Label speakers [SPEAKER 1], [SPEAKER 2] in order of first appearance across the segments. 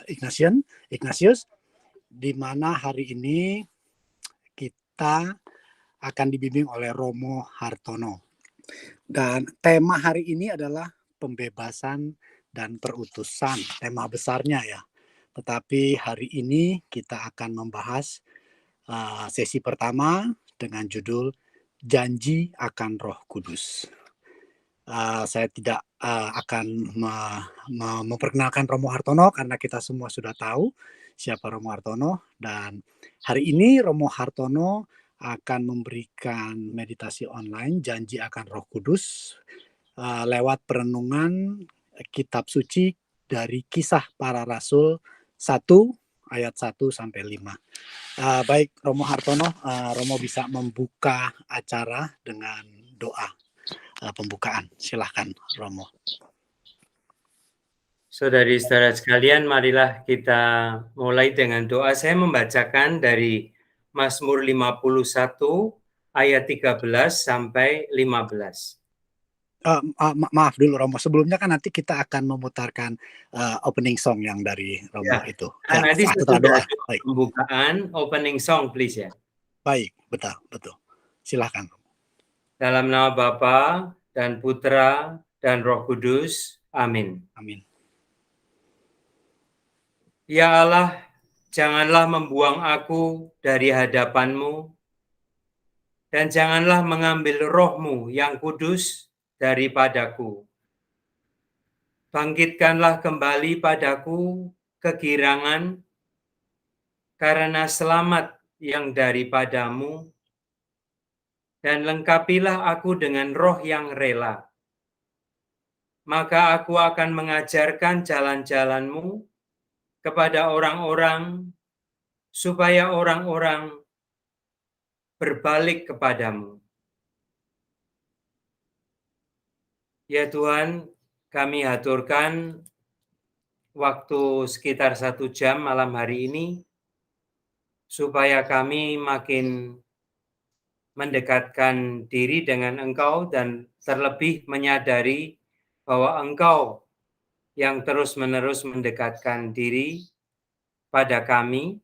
[SPEAKER 1] Ignatius, di mana hari ini kita akan dibimbing oleh Romo Hartono. Dan tema hari ini adalah pembebasan dan perutusan, tema besarnya ya. Tetapi hari ini kita akan membahas sesi pertama dengan judul Janji akan Roh Kudus. Saya tidak akan memperkenalkan Romo Hartono karena kita semua sudah tahu siapa Romo Hartono, dan hari ini Romo Hartono akan memberikan meditasi online Janji akan Roh Kudus lewat perenungan kitab suci dari Kisah Para Rasul 1 ayat 1 sampai 5. Baik Romo Hartono, Romo bisa membuka acara dengan doa pembukaan. Silahkan Romo.
[SPEAKER 2] Saudari-saudara sekalian, marilah kita mulai dengan doa. Saya membacakan dari Mazmur 51 ayat 13 sampai 15.
[SPEAKER 1] Maaf dulu Romo, sebelumnya kan nanti kita akan memutarkan opening song yang dari Romo
[SPEAKER 2] ya,
[SPEAKER 1] itu.
[SPEAKER 2] Nanti
[SPEAKER 1] Setelah doa. Baik.
[SPEAKER 2] Pembukaan opening song please ya.
[SPEAKER 1] Baik, betul. Silahkan.
[SPEAKER 2] Dalam nama Bapa dan Putra dan Roh Kudus. Amin.
[SPEAKER 1] Amin.
[SPEAKER 2] Ya Allah, janganlah membuang aku dari hadapan-Mu, dan janganlah mengambil roh-Mu yang kudus daripadaku. Bangkitkanlah kembali padaku kegirangan karena selamat yang daripadamu, dan lengkapilah aku dengan roh yang rela. Maka aku akan mengajarkan jalan-jalan-Mu kepada orang-orang, supaya orang-orang berbalik kepadamu. Ya Tuhan, kami haturkan waktu sekitar 1 jam malam hari ini, supaya kami makin mendekatkan diri dengan Engkau dan terlebih menyadari bahwa Engkau yang terus-menerus mendekatkan diri pada kami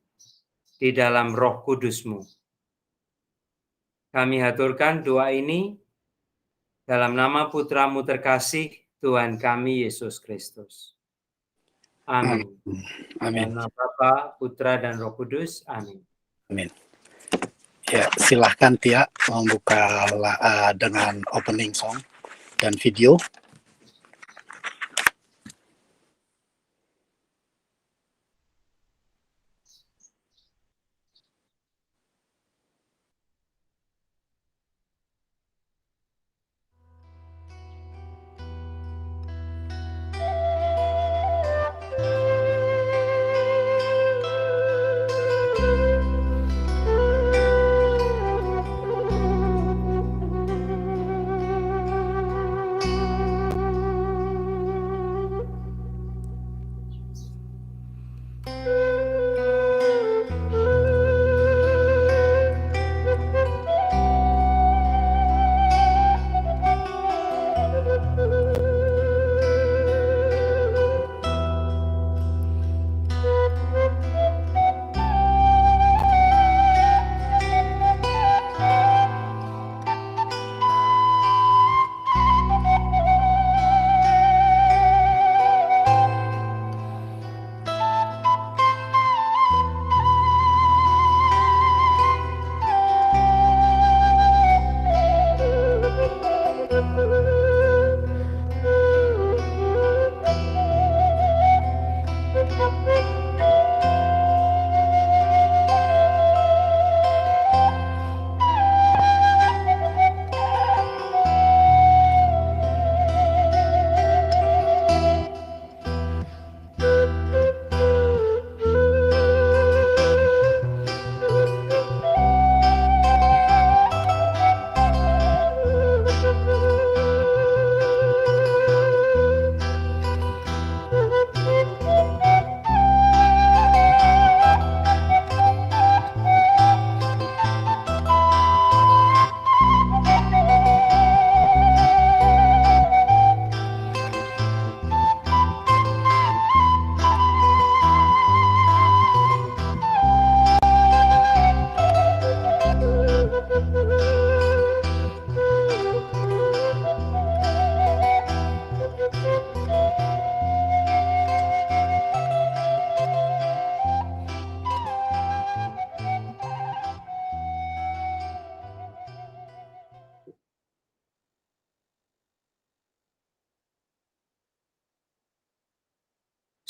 [SPEAKER 2] di dalam Roh Kudus-Mu. Kami haturkan doa ini dalam nama Putra-Mu terkasih, Tuhan kami Yesus Kristus. Amin.
[SPEAKER 1] Amin.
[SPEAKER 2] Dalam nama Bapa, Putra, dan Roh Kudus. Amin.
[SPEAKER 1] Amin. Ya, silahkan Tia membuka dengan opening song dan video.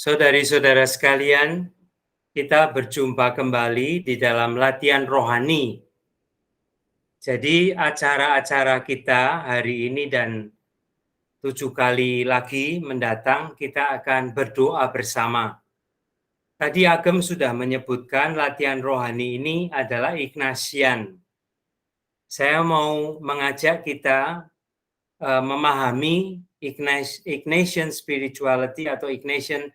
[SPEAKER 2] Saudari-saudara sekalian, kita berjumpa kembali di dalam latihan rohani. Jadi acara-acara kita hari ini dan 7 kali lagi mendatang kita akan berdoa bersama. Tadi Agem sudah menyebutkan latihan rohani ini adalah Ignatian. Saya mau mengajak kita memahami Ignatian spirituality atau Ignatian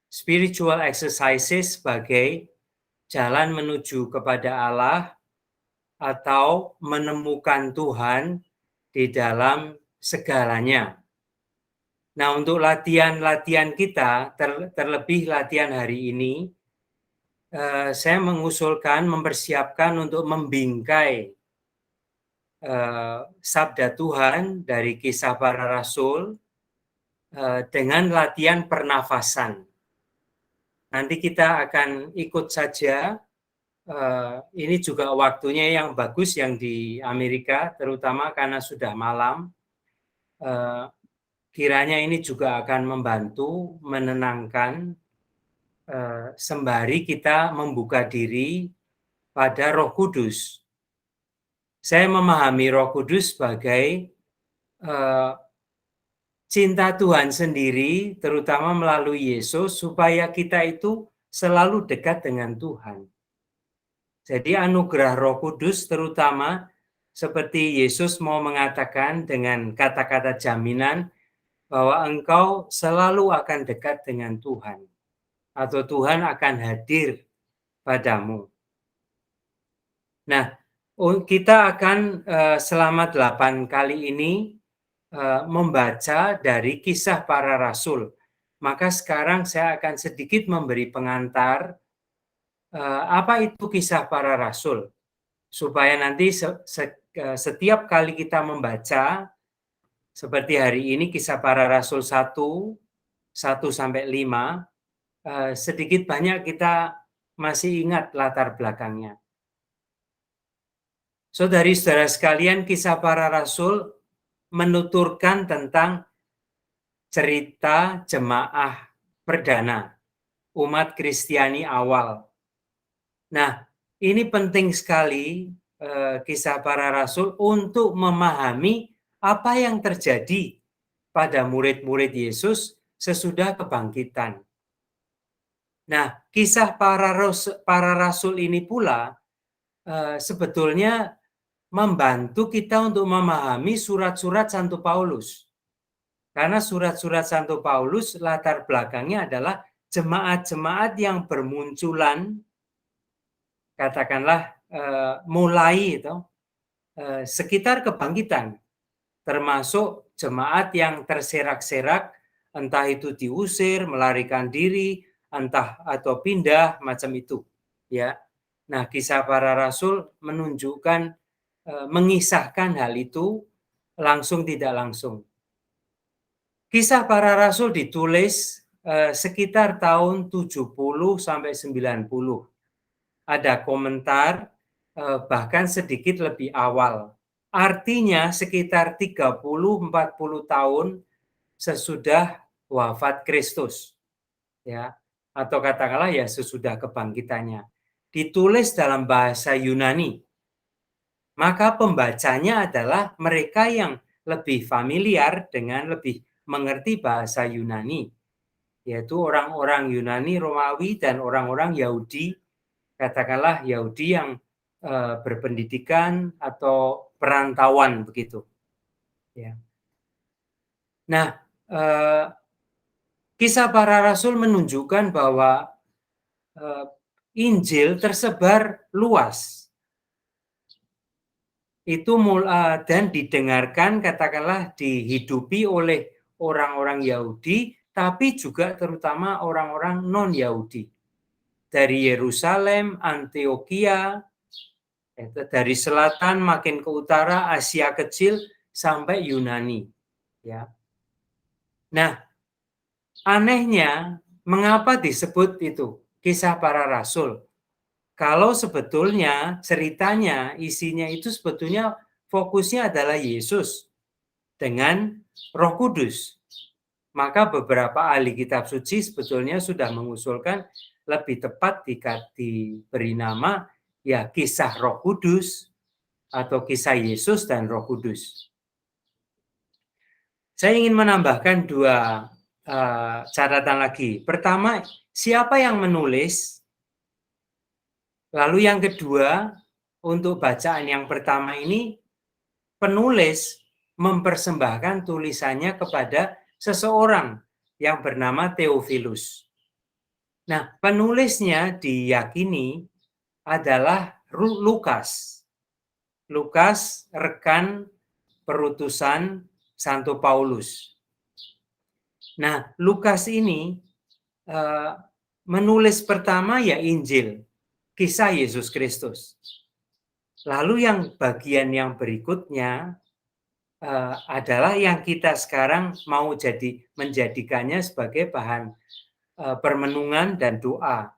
[SPEAKER 2] spiritual exercises sebagai jalan menuju kepada Allah atau menemukan Tuhan di dalam segalanya. Nah, untuk latihan-latihan kita, terlebih latihan hari ini, saya mengusulkan, mempersiapkan untuk membingkai sabda Tuhan dari Kisah Para Rasul dengan latihan pernafasan. Nanti kita akan ikut saja. Ini juga waktunya yang bagus yang di Amerika, terutama karena sudah malam. Kiranya ini juga akan membantu menenangkan sembari kita membuka diri pada Roh Kudus. Saya memahami Roh Kudus sebagai cinta Tuhan sendiri, terutama melalui Yesus, supaya kita itu selalu dekat dengan Tuhan. Jadi anugerah Roh Kudus terutama seperti Yesus mau mengatakan dengan kata-kata jaminan bahwa engkau selalu akan dekat dengan Tuhan atau Tuhan akan hadir padamu. Nah, kita akan selama 8 kali ini membaca dari Kisah Para Rasul. Maka sekarang saya akan sedikit memberi pengantar apa itu Kisah Para Rasul, supaya nanti setiap kali kita membaca, seperti hari ini Kisah Para Rasul 1 sampai 5, sedikit banyak kita masih ingat latar belakangnya. Saudari-saudara sekalian, Kisah Para Rasul menuturkan tentang cerita jemaah perdana, umat Kristiani awal. Nah, ini penting sekali Kisah Para Rasul untuk memahami apa yang terjadi pada murid-murid Yesus sesudah kebangkitan. Nah, Kisah Para Rasul ini pula sebetulnya membantu kita untuk memahami surat-surat Santo Paulus. Karena surat-surat Santo Paulus latar belakangnya adalah jemaat-jemaat yang bermunculan, katakanlah mulai itu sekitar kebangkitan, termasuk jemaat yang terserak-serak, entah itu diusir, melarikan diri, entah atau pindah, macam itu. Ya, nah Kisah Para Rasul menunjukkan, mengisahkan hal itu langsung tidak langsung. Kisah Para Rasul ditulis sekitar tahun 70 sampai 90. Ada komentar bahkan sedikit lebih awal. Artinya sekitar 30-40 tahun sesudah wafat Kristus. Ya, atau katakanlah ya sesudah kebangkitannya. Ditulis dalam bahasa Yunani. Maka pembacanya adalah mereka yang lebih familiar dengan lebih mengerti bahasa Yunani, yaitu orang-orang Yunani, Romawi, dan orang-orang Yahudi, katakanlah Yahudi yang berpendidikan atau perantauan begitu. Ya. Nah, Kisah Para Rasul menunjukkan bahwa Injil tersebar luas. Itu dan didengarkan, katakanlah dihidupi oleh orang-orang Yahudi, tapi juga terutama orang-orang non-Yahudi. Dari Yerusalem, Antioquia, dari selatan makin ke utara, Asia Kecil, sampai Yunani. Ya. Nah, anehnya, mengapa disebut itu Kisah Para Rasul? Kalau sebetulnya ceritanya, isinya itu sebetulnya fokusnya adalah Yesus dengan Roh Kudus. Maka beberapa ahli kitab suci sebetulnya sudah mengusulkan lebih tepat diberi nama ya kisah Roh Kudus atau kisah Yesus dan Roh Kudus. Saya ingin menambahkan dua catatan lagi. Pertama, siapa yang menulis? Lalu yang kedua, untuk bacaan yang pertama ini, penulis mempersembahkan tulisannya kepada seseorang yang bernama Theophilus. Nah, penulisnya diyakini adalah Lukas. Lukas, rekan perutusan Santo Paulus. Nah, Lukas ini menulis pertama ya Injil, kisah Yesus Kristus. Lalu yang bagian yang berikutnya adalah yang kita sekarang mau menjadikannya sebagai bahan permenungan dan doa.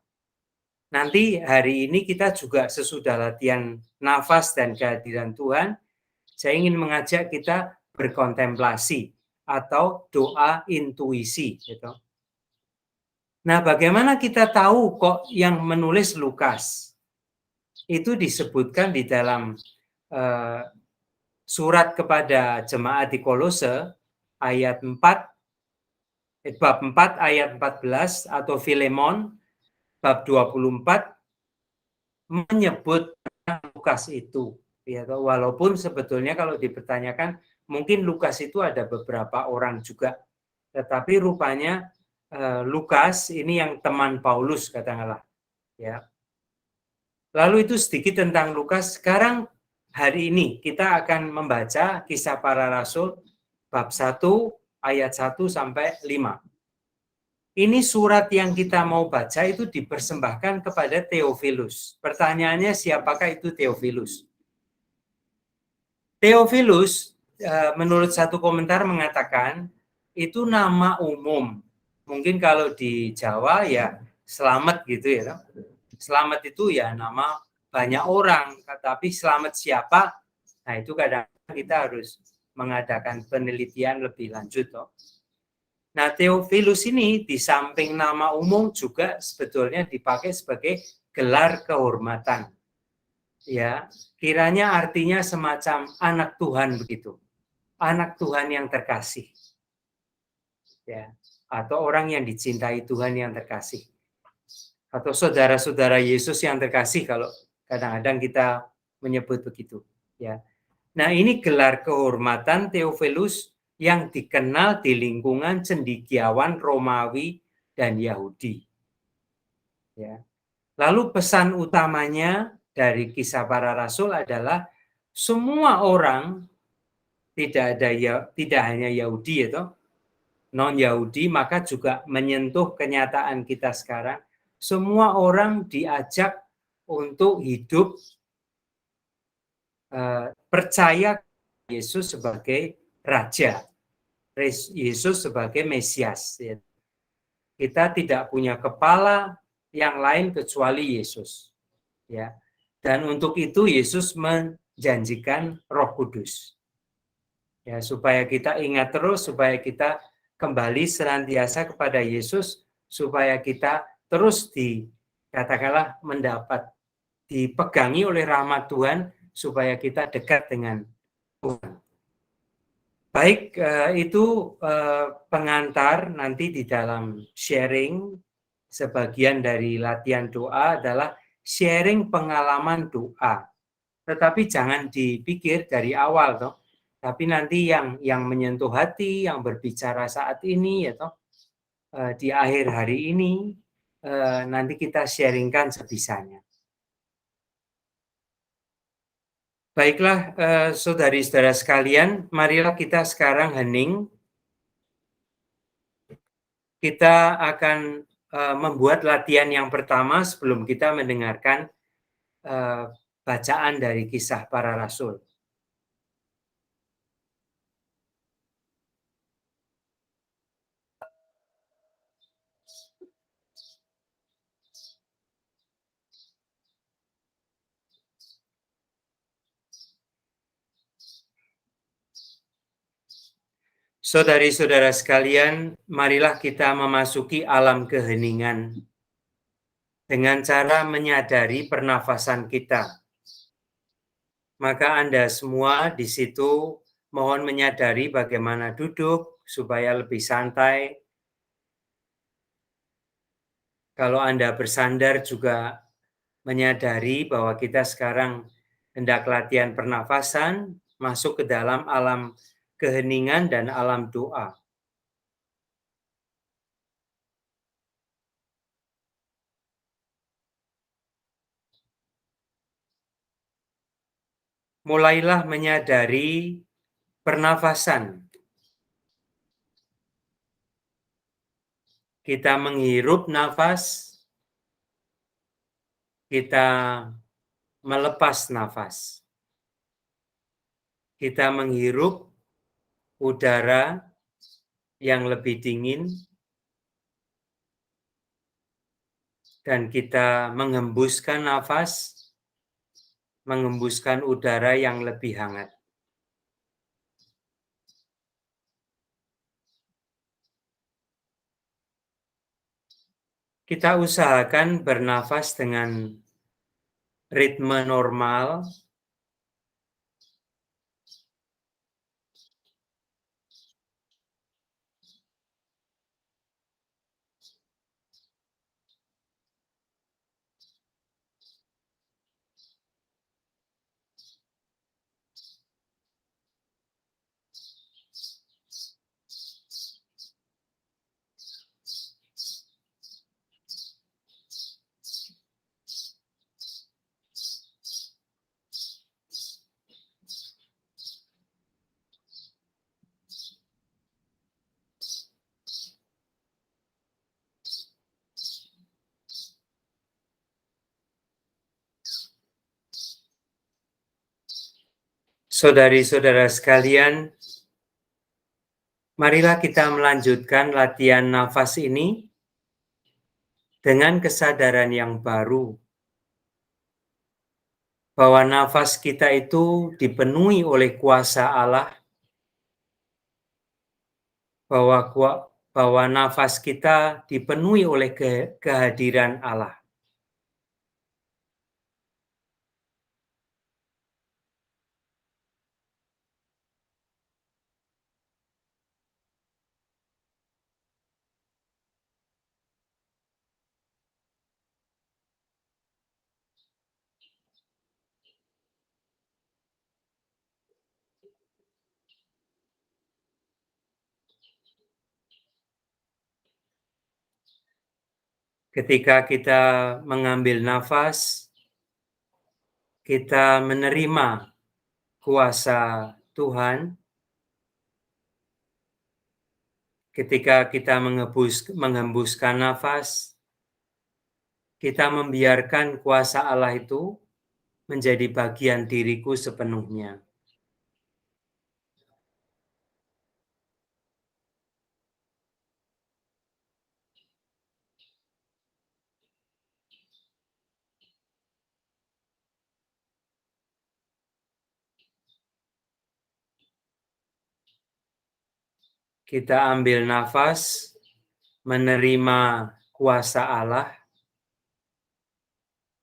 [SPEAKER 2] Nanti hari ini kita juga sesudah latihan nafas dan kehadiran Tuhan, saya ingin mengajak kita berkontemplasi atau doa intuisi. Gitu. Nah, bagaimana kita tahu kok yang menulis Lukas? Itu disebutkan di dalam surat kepada jemaat di Kolose ayat 4, bab 4 ayat 14 atau Filemon bab 24 menyebut Lukas itu. Ya, walaupun sebetulnya kalau dipertanyakan mungkin Lukas itu ada beberapa orang juga. Tetapi rupanya Lukas ini yang teman Paulus katakanlah. Ya. Lalu itu sedikit tentang Lukas. Sekarang hari ini kita akan membaca Kisah Para Rasul bab 1 ayat 1 sampai 5. Ini surat yang kita mau baca itu dipersembahkan kepada Theophilus. Pertanyaannya siapakah itu Theophilus? Theophilus menurut satu komentar mengatakan itu nama umum. Mungkin kalau di Jawa ya Slamet gitu ya. Slamet itu ya nama banyak orang, tapi selamat siapa? Nah, itu kadang kita harus mengadakan penelitian lebih lanjut toh. Nah, Theophilus ini di samping nama umum juga sebetulnya dipakai sebagai gelar kehormatan. Ya, kiranya artinya semacam anak Tuhan begitu. Anak Tuhan yang terkasih. Ya, atau orang yang dicintai Tuhan yang terkasih. Atau saudara-saudara Yesus yang terkasih kalau kadang-kadang kita menyebut begitu, ya. Nah, ini gelar kehormatan Theophilus yang dikenal di lingkungan cendekiawan Romawi dan Yahudi. Ya. Lalu pesan utamanya dari Kisah Para Rasul adalah semua orang tidak hanya Yahudi atau non Yahudi, maka juga menyentuh kenyataan kita sekarang. Semua orang diajak untuk hidup percaya Yesus sebagai Raja, Yesus sebagai Mesias. Kita tidak punya kepala yang lain kecuali Yesus. Ya, dan untuk itu Yesus menjanjikan Roh Kudus. Ya, supaya kita ingat terus, supaya kita kembali senantiasa kepada Yesus, supaya kita terus katakanlah dipegangi oleh rahmat Tuhan, supaya kita dekat dengan Tuhan. Baik, itu pengantar nanti di dalam sharing, sebagian dari latihan doa adalah sharing pengalaman doa. Tetapi jangan dipikir dari awal, toh. Tapi nanti yang menyentuh hati, yang berbicara saat ini, ya toh, di akhir hari ini, nanti kita sharingkan sebisanya. Baiklah, saudari-saudara sekalian, marilah kita sekarang hening. Kita akan membuat latihan yang pertama sebelum kita mendengarkan bacaan dari Kisah Para Rasul. Saudari-saudara sekalian, marilah kita memasuki alam keheningan dengan cara menyadari pernafasan kita. Maka Anda semua di situ mohon menyadari bagaimana duduk supaya lebih santai. Kalau Anda bersandar juga menyadari bahwa kita sekarang hendak latihan pernafasan, masuk ke dalam alam keheningan dan alam doa. Mulailah menyadari pernafasan. Kita menghirup nafas, kita melepas nafas. Kita menghirup udara yang lebih dingin, dan kita menghembuskan nafas, menghembuskan udara yang lebih hangat. Kita usahakan bernafas dengan ritme normal, saudari-saudara sekalian, marilah kita melanjutkan latihan nafas ini dengan kesadaran yang baru, bahwa nafas kita itu dipenuhi oleh kuasa Allah, bahwa nafas kita dipenuhi oleh kehadiran Allah. Ketika kita mengambil nafas, kita menerima kuasa Tuhan. Ketika kita menghembuskan nafas, kita membiarkan kuasa Allah itu menjadi bagian diriku sepenuhnya. Kita ambil nafas, menerima kuasa Allah.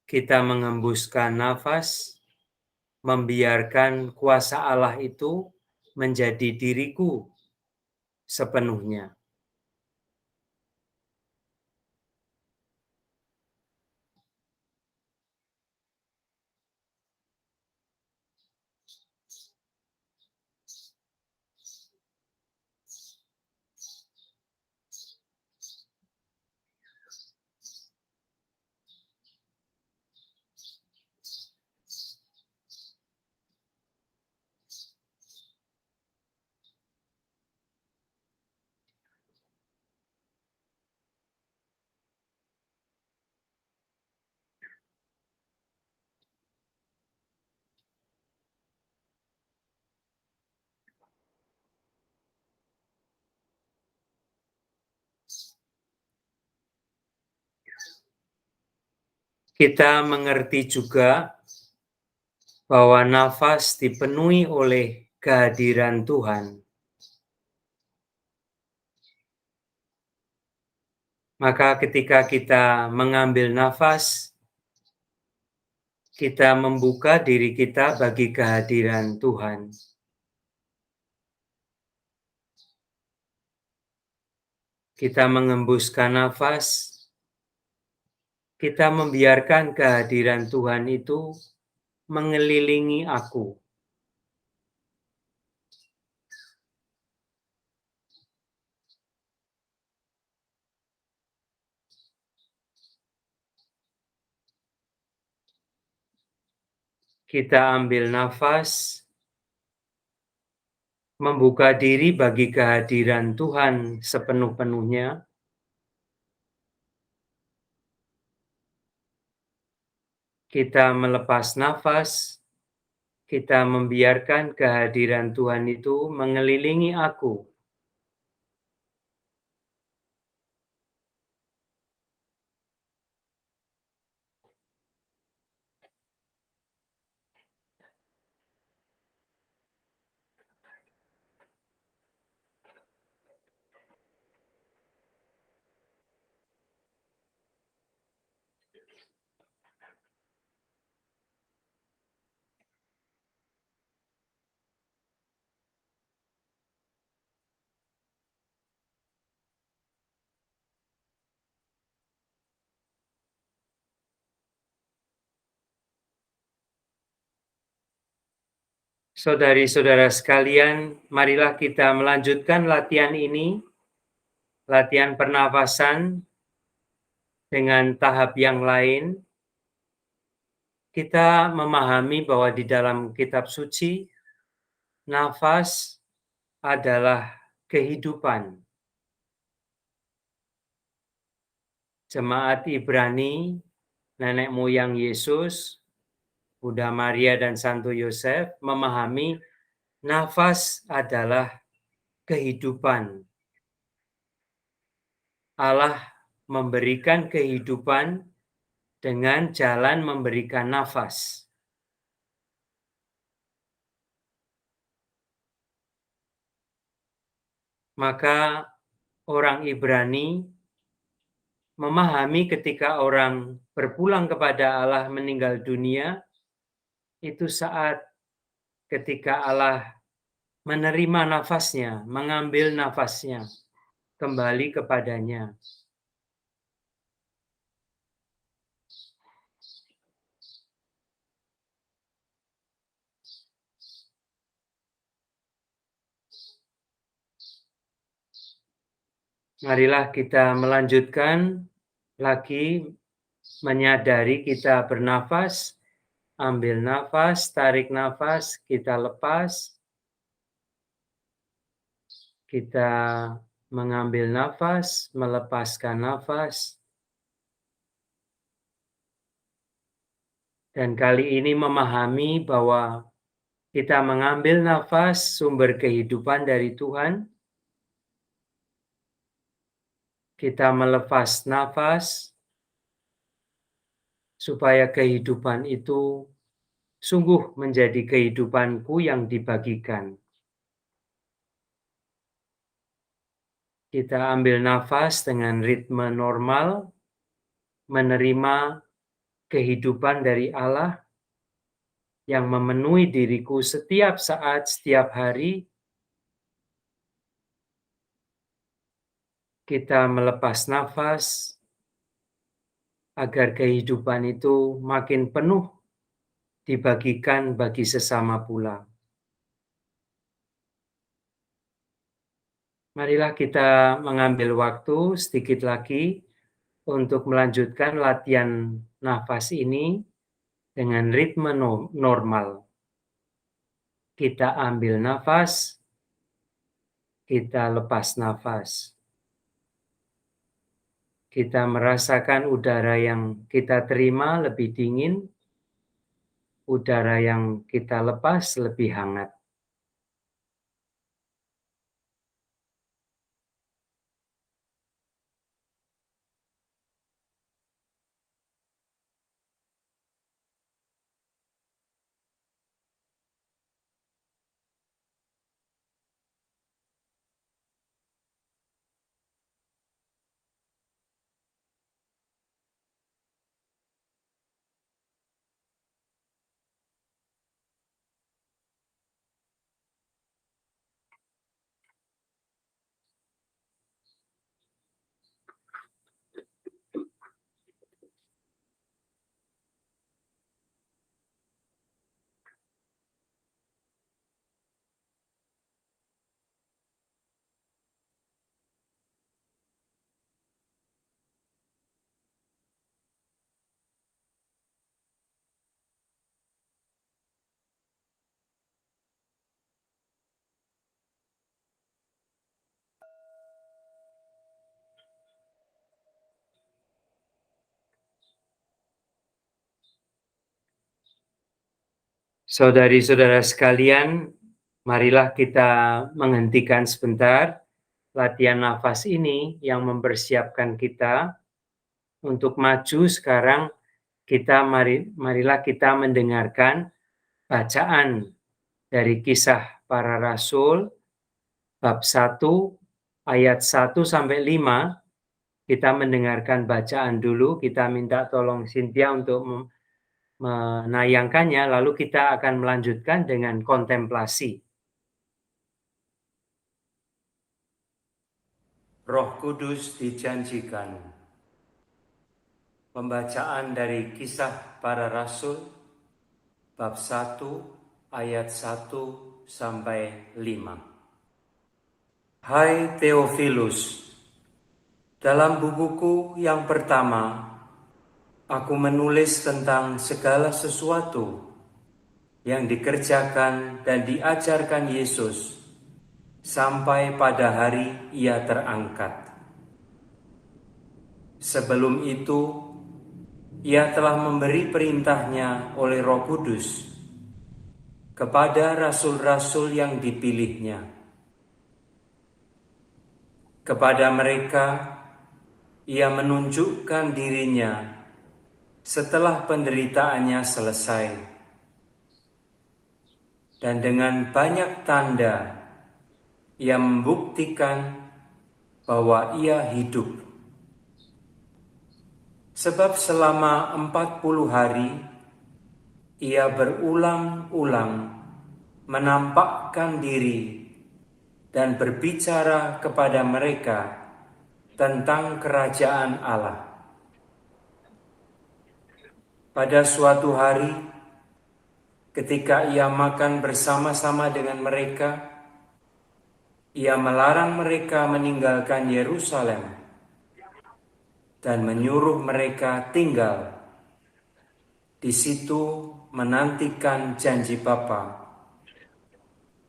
[SPEAKER 2] Kita menghembuskan nafas, membiarkan kuasa Allah itu menjadi diriku sepenuhnya. Kita mengerti juga bahwa nafas dipenuhi oleh kehadiran Tuhan. Maka ketika kita mengambil nafas, kita membuka diri kita bagi kehadiran Tuhan. Kita mengembuskan nafas, kita membiarkan kehadiran Tuhan itu mengelilingi aku. Kita ambil nafas, membuka diri bagi kehadiran Tuhan sepenuh-penuhnya. Kita melepas nafas, kita membiarkan kehadiran Tuhan itu mengelilingi aku. Saudari-saudara sekalian, marilah kita melanjutkan latihan ini, latihan pernafasan dengan tahap yang lain. Kita memahami bahwa di dalam kitab suci, nafas adalah kehidupan. Jemaat Ibrani, nenek moyang Yesus, Bunda Maria dan Santo Yosef memahami nafas adalah kehidupan. Allah memberikan kehidupan dengan jalan memberikan nafas. Maka orang Ibrani memahami ketika orang berpulang kepada Allah meninggal dunia, itu saat ketika Allah menerima nafasnya, mengambil nafasnya kembali kepadanya. Marilah kita melanjutkan lagi menyadari kita bernafas, ambil nafas, tarik nafas, kita lepas, kita mengambil nafas, melepaskan nafas, dan kali ini memahami bahwa kita mengambil nafas sumber kehidupan dari Tuhan, kita melepas nafas supaya kehidupan itu sungguh menjadi kehidupanku yang dibagikan. Kita ambil nafas dengan ritme normal, menerima kehidupan dari Allah yang memenuhi diriku setiap saat, setiap hari. Kita melepas nafas agar kehidupan itu makin penuh dibagikan bagi sesama pula. Marilah kita mengambil waktu sedikit lagi untuk melanjutkan latihan nafas ini dengan ritme normal. Kita ambil nafas, kita lepas nafas. Kita merasakan udara yang kita terima lebih dingin, udara yang kita lepas lebih hangat. Saudari-saudara sekalian, marilah kita menghentikan sebentar latihan nafas ini yang mempersiapkan kita untuk maju sekarang. Marilah kita mendengarkan bacaan dari Kisah Para Rasul bab 1 ayat 1 sampai 5. Kita mendengarkan bacaan dulu, kita minta tolong Cynthia untuk menayangkannya, lalu kita akan melanjutkan dengan kontemplasi. Roh Kudus dijanjikan. Pembacaan dari Kisah Para Rasul bab 1 ayat 1 sampai 5. Hai Theophilus, dalam bukuku yang pertama, aku menulis tentang segala sesuatu yang dikerjakan dan diajarkan Yesus sampai pada hari Ia terangkat. Sebelum itu, Ia telah memberi perintahnya oleh Roh Kudus kepada rasul-rasul yang dipilihnya. Kepada mereka, Ia menunjukkan dirinya setelah penderitaannya selesai. Dan dengan banyak tanda, Ia membuktikan bahwa Ia hidup. Sebab selama 40 hari, Ia berulang-ulang menampakkan diri dan berbicara kepada mereka tentang kerajaan Allah. Pada suatu hari, ketika Ia makan bersama-sama dengan mereka, Ia melarang mereka meninggalkan Yerusalem dan menyuruh mereka tinggal di situ menantikan janji Bapa.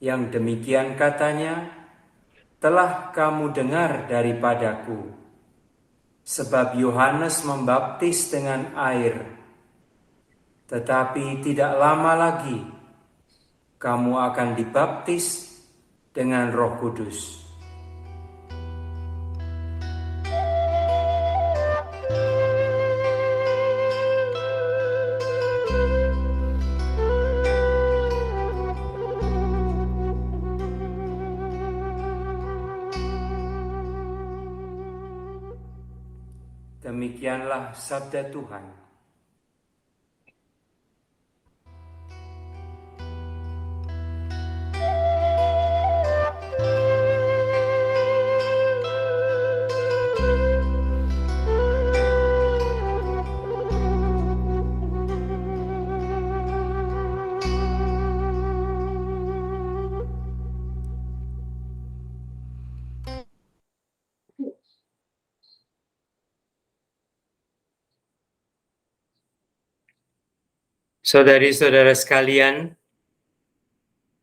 [SPEAKER 2] Yang demikian katanya, telah kamu dengar daripadaku, sebab Yohanes membaptis dengan air, tetapi tidak lama lagi kamu akan dibaptis dengan Roh Kudus. Demikianlah sabda Tuhan. Saudari-saudara sekalian,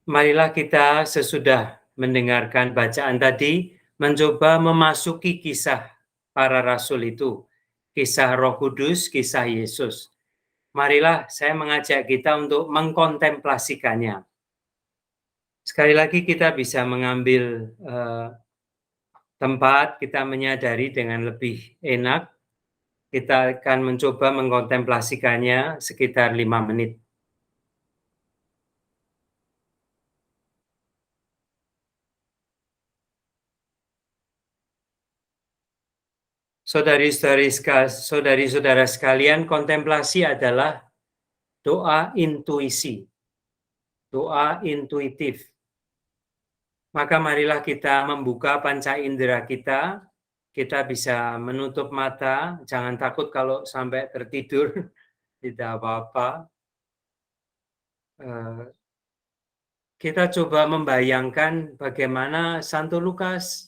[SPEAKER 2] marilah kita sesudah mendengarkan bacaan tadi, mencoba memasuki kisah para rasul itu, kisah Roh Kudus, kisah Yesus. Marilah saya mengajak kita untuk mengkontemplasikannya. Sekali lagi kita bisa mengambil tempat, kita menyadari dengan lebih enak. Kita akan mencoba mengkontemplasikannya sekitar 5 menit. Saudari-saudara sekalian, kontemplasi adalah doa intuisi, doa intuitif. Maka marilah kita membuka panca indera kita bisa menutup mata, jangan takut kalau sampai tertidur, tidak apa-apa. Kita coba membayangkan bagaimana Santo Lukas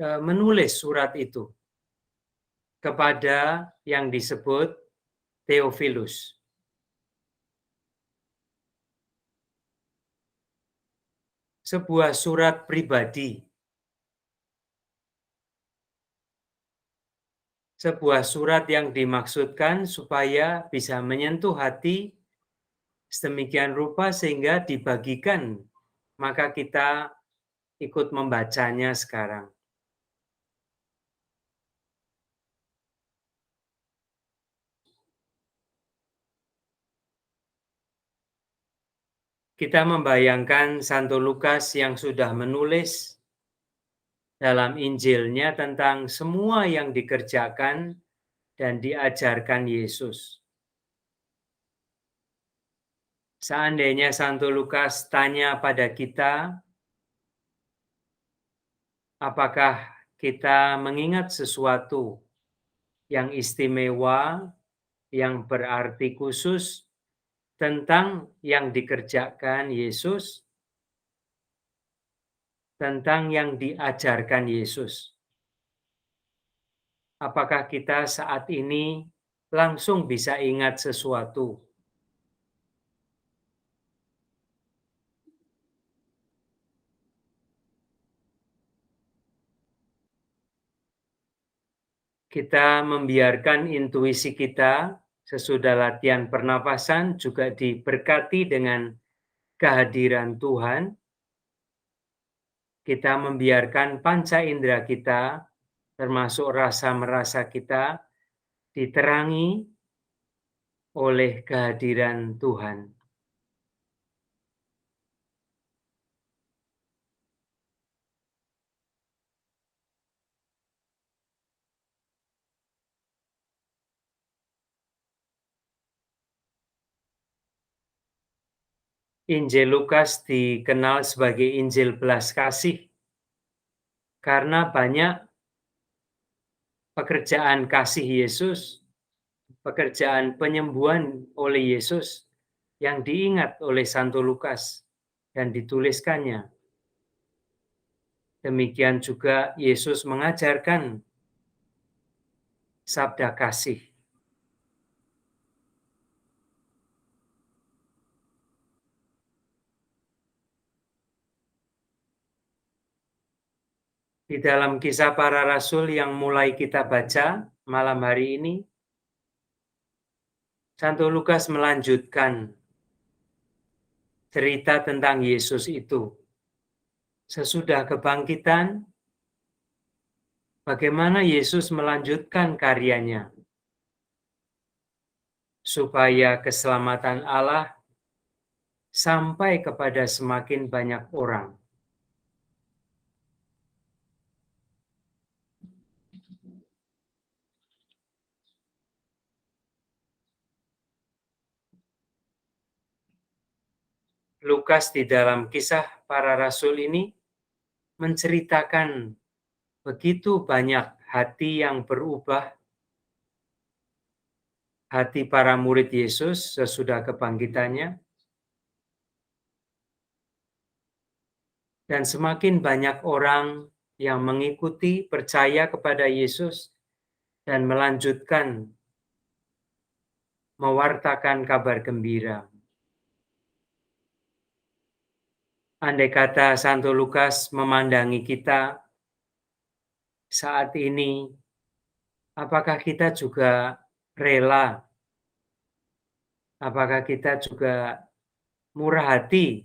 [SPEAKER 2] menulis surat itu kepada yang disebut Theophilus. Sebuah surat pribadi. Sebuah surat yang dimaksudkan supaya bisa menyentuh hati sedemikian rupa sehingga dibagikan. Maka kita ikut membacanya sekarang. Kita membayangkan Santo Lukas yang sudah menulis dalam Injilnya tentang semua yang dikerjakan dan diajarkan Yesus. Seandainya Santo Lukas tanya pada kita, apakah kita mengingat sesuatu yang istimewa, yang berarti khusus tentang yang dikerjakan Yesus, tentang yang diajarkan Yesus? Apakah kita saat ini langsung bisa ingat sesuatu? Kita membiarkan intuisi kita sesudah latihan pernapasan juga diberkati dengan kehadiran Tuhan. Kita membiarkan panca indera kita, termasuk rasa merasa kita, diterangi oleh kehadiran Tuhan. Injil Lukas dikenal sebagai Injil belas kasih karena banyak pekerjaan kasih Yesus, pekerjaan penyembuhan oleh Yesus yang diingat oleh Santo Lukas dan dituliskannya. Demikian juga Yesus mengajarkan sabda kasih. Di dalam Kisah Para Rasul yang mulai kita baca malam hari ini, Santo Lukas melanjutkan cerita tentang Yesus itu. Sesudah kebangkitan, bagaimana Yesus melanjutkan karyanya supaya keselamatan Allah sampai kepada semakin banyak orang. Lukas di dalam Kisah Para Rasul ini menceritakan begitu banyak hati yang berubah, hati para murid Yesus sesudah kebangkitannya, dan semakin banyak orang yang mengikuti, percaya kepada Yesus, dan melanjutkan mewartakan kabar gembira. Andai kata Santo Lukas memandangi kita saat ini, apakah kita juga rela? Apakah kita juga murah hati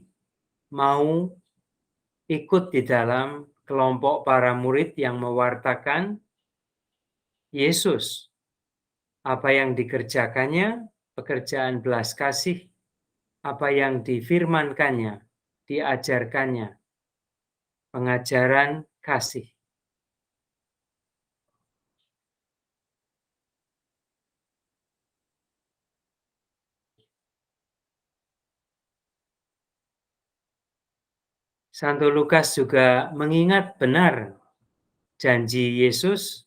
[SPEAKER 2] mau ikut di dalam kelompok para murid yang mewartakan Yesus? Apa yang dikerjakannya, pekerjaan belas kasih, apa yang difirmankannya, diajarkannya, pengajaran kasih. Santo Lukas juga mengingat benar janji Yesus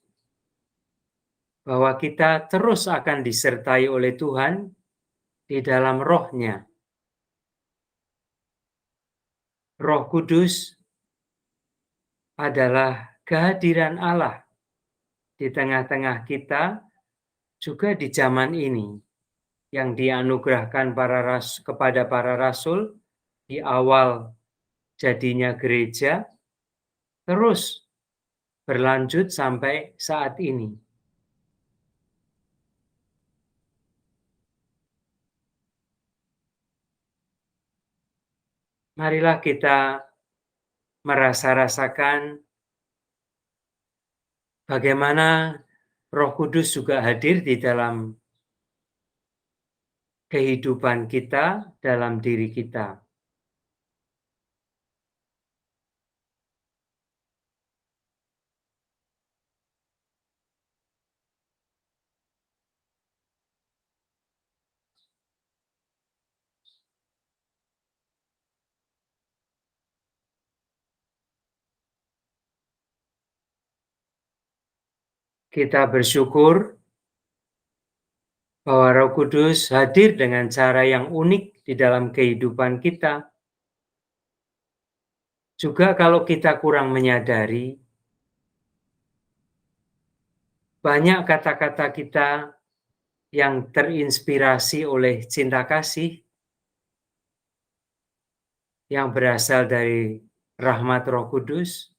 [SPEAKER 2] bahwa kita terus akan disertai oleh Tuhan di dalam roh-Nya. Roh Kudus adalah kehadiran Allah di tengah-tengah kita juga di zaman ini yang dianugerahkan kepada para rasul di awal jadinya gereja, terus berlanjut sampai saat ini. Marilah kita merasa-rasakan bagaimana Roh Kudus juga hadir di dalam kehidupan kita, dalam diri kita. Kita bersyukur bahwa Roh Kudus hadir dengan cara yang unik di dalam kehidupan kita. Juga kalau kita kurang menyadari, banyak kata-kata kita yang terinspirasi oleh cinta kasih yang berasal dari rahmat Roh Kudus.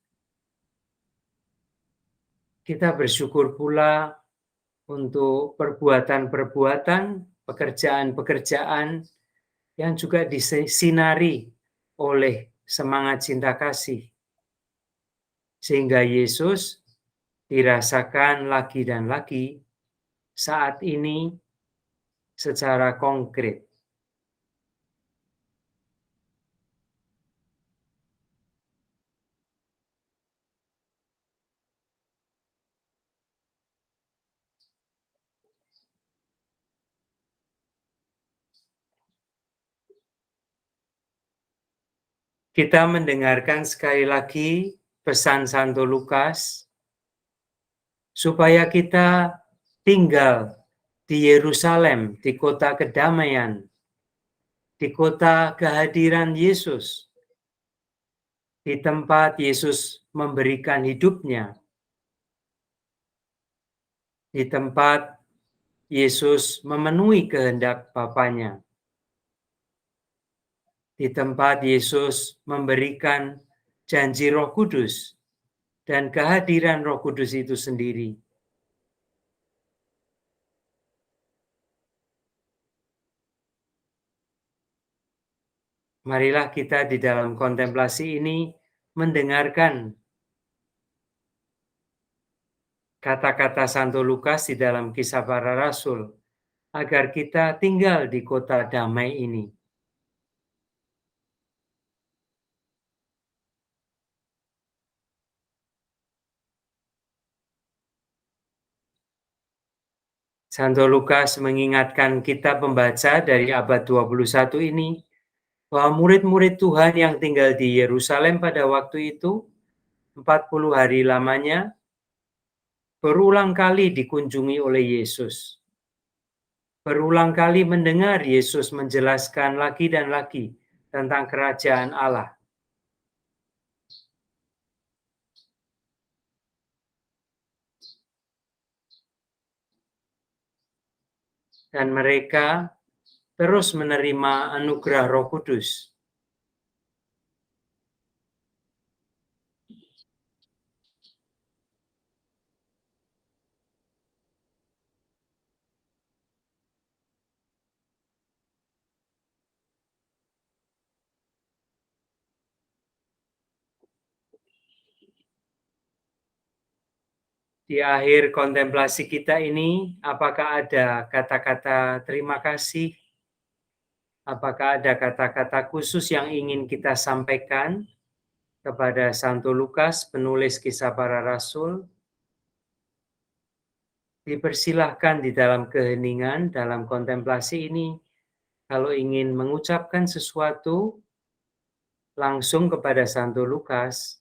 [SPEAKER 2] Kita bersyukur pula untuk perbuatan-perbuatan, pekerjaan-pekerjaan yang juga disinari oleh semangat cinta kasih. Sehingga Yesus dirasakan lagi dan lagi saat ini secara konkret. Kita mendengarkan sekali lagi pesan Santo Lukas supaya kita tinggal di Yerusalem, di kota kedamaian, di kota kehadiran Yesus, di tempat Yesus memberikan hidupnya, di tempat Yesus memenuhi kehendak Bapanya, di tempat Yesus memberikan janji Roh Kudus dan kehadiran Roh Kudus itu sendiri. Marilah kita di dalam kontemplasi ini mendengarkan kata-kata Santo Lukas di dalam Kisah Para Rasul, agar kita tinggal di kota damai ini. Santo Lukas mengingatkan kita pembaca dari abad 21 ini, bahwa murid-murid Tuhan yang tinggal di Yerusalem pada waktu itu, 40 hari lamanya, berulang kali dikunjungi oleh Yesus. Berulang kali mendengar Yesus menjelaskan lagi dan lagi tentang kerajaan Allah. Dan mereka terus menerima anugerah Roh Kudus. Di akhir kontemplasi kita ini, apakah ada kata-kata terima kasih? Apakah ada kata-kata khusus yang ingin kita sampaikan kepada Santo Lukas, penulis Kisah Para Rasul? Dipersilahkan di dalam keheningan, dalam kontemplasi ini, kalau ingin mengucapkan sesuatu, langsung kepada Santo Lukas.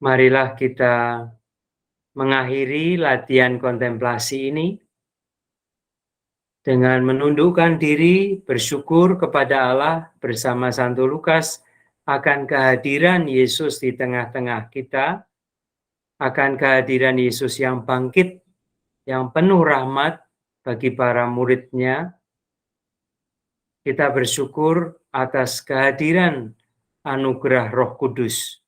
[SPEAKER 2] marilah kita mengakhiri latihan kontemplasi ini dengan menundukkan diri, bersyukur kepada Allah bersama Santo Lukas akan kehadiran Yesus di tengah-tengah kita, akan kehadiran Yesus yang bangkit, yang penuh rahmat bagi para murid-Nya. Kita bersyukur atas kehadiran anugerah Roh Kudus.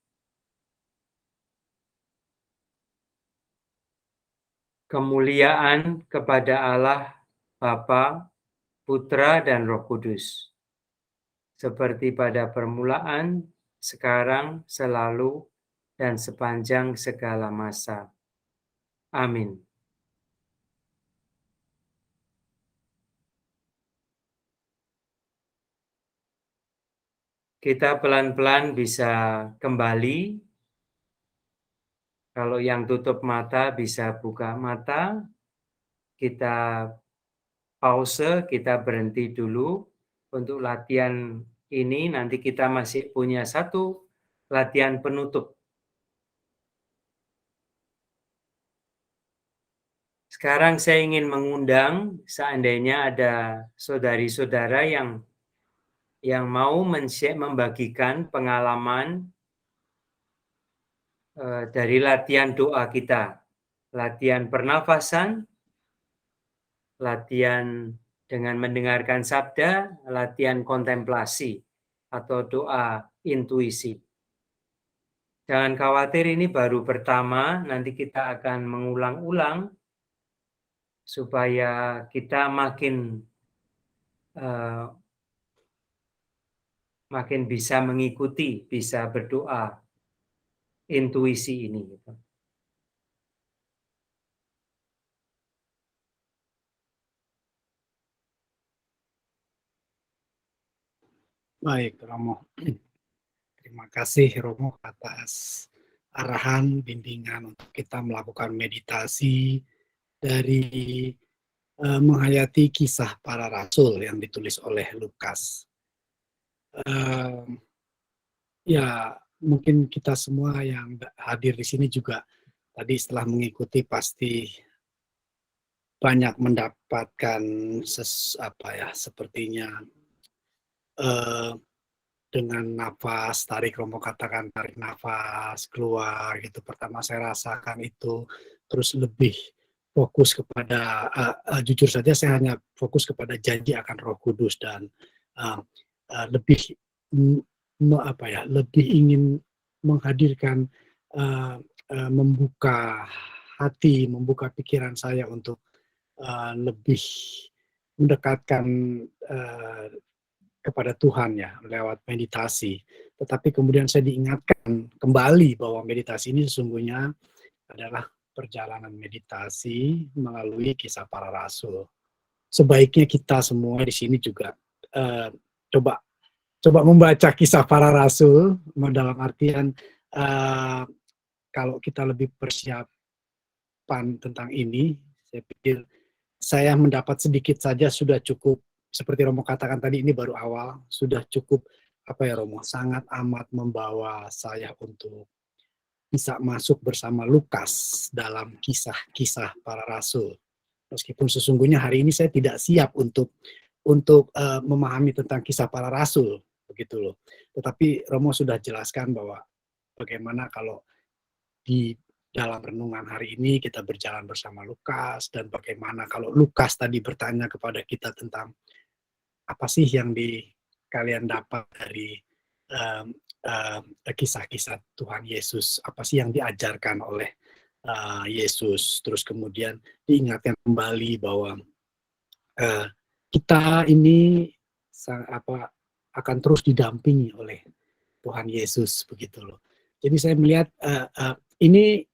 [SPEAKER 2] Kemuliaan kepada Allah, Bapa, Putra, dan Roh Kudus. Seperti pada permulaan, sekarang, selalu, dan sepanjang segala masa. Amin. Kita pelan-pelan bisa kembali. Kalau yang tutup mata bisa buka mata. Kita pause, kita berhenti dulu untuk latihan ini. Nanti kita masih punya satu latihan penutup. Sekarang saya ingin mengundang, seandainya ada saudari-saudara yang mau membagikan pengalaman dari latihan doa kita, latihan pernafasan, latihan dengan mendengarkan sabda, latihan kontemplasi atau doa intuisi. Jangan khawatir, ini baru pertama, nanti kita akan mengulang-ulang supaya kita makin bisa mengikuti, bisa berdoa intuisi ini.
[SPEAKER 1] Baik, Romo. Terima kasih, Romo, atas arahan, bimbingan untuk kita melakukan meditasi dari menghayati kisah para rasul yang ditulis oleh Lukas. Ya, mungkin kita semua yang hadir di sini juga tadi setelah mengikuti pasti banyak mendapatkan sepertinya dengan nafas, tarik, Romo katakan tarik nafas, keluar gitu. Pertama saya rasakan itu, terus lebih fokus kepada, jujur saja saya hanya fokus kepada janji akan Roh Kudus dan lebih lebih ingin menghadirkan, membuka hati, membuka pikiran saya untuk lebih mendekatkan kepada Tuhan ya lewat meditasi. Tetapi kemudian saya diingatkan kembali bahwa meditasi ini sesungguhnya adalah perjalanan meditasi melalui kisah para rasul. Sebaiknya kita semua di sini juga coba membaca kisah para rasul dalam artian kalau kita lebih persiapan tentang ini, saya pikir saya mendapat sedikit saja sudah cukup. Seperti Romo katakan tadi, ini baru awal, sudah cukup Romo, sangat amat membawa saya untuk bisa masuk bersama Lukas dalam kisah-kisah para rasul. Meskipun sesungguhnya hari ini saya tidak siap untuk memahami tentang kisah para rasul, begitu loh. Tetapi Romo sudah jelaskan bahwa bagaimana kalau di dalam renungan hari ini kita berjalan bersama Lukas, dan bagaimana kalau Lukas tadi bertanya kepada kita tentang apa sih yang kalian dapat dari kisah-kisah Tuhan Yesus, apa sih yang diajarkan oleh Yesus. Terus kemudian diingatkan kembali bahwa kita ini akan terus didampingi oleh Tuhan Yesus, begitu loh. Jadi saya melihat ini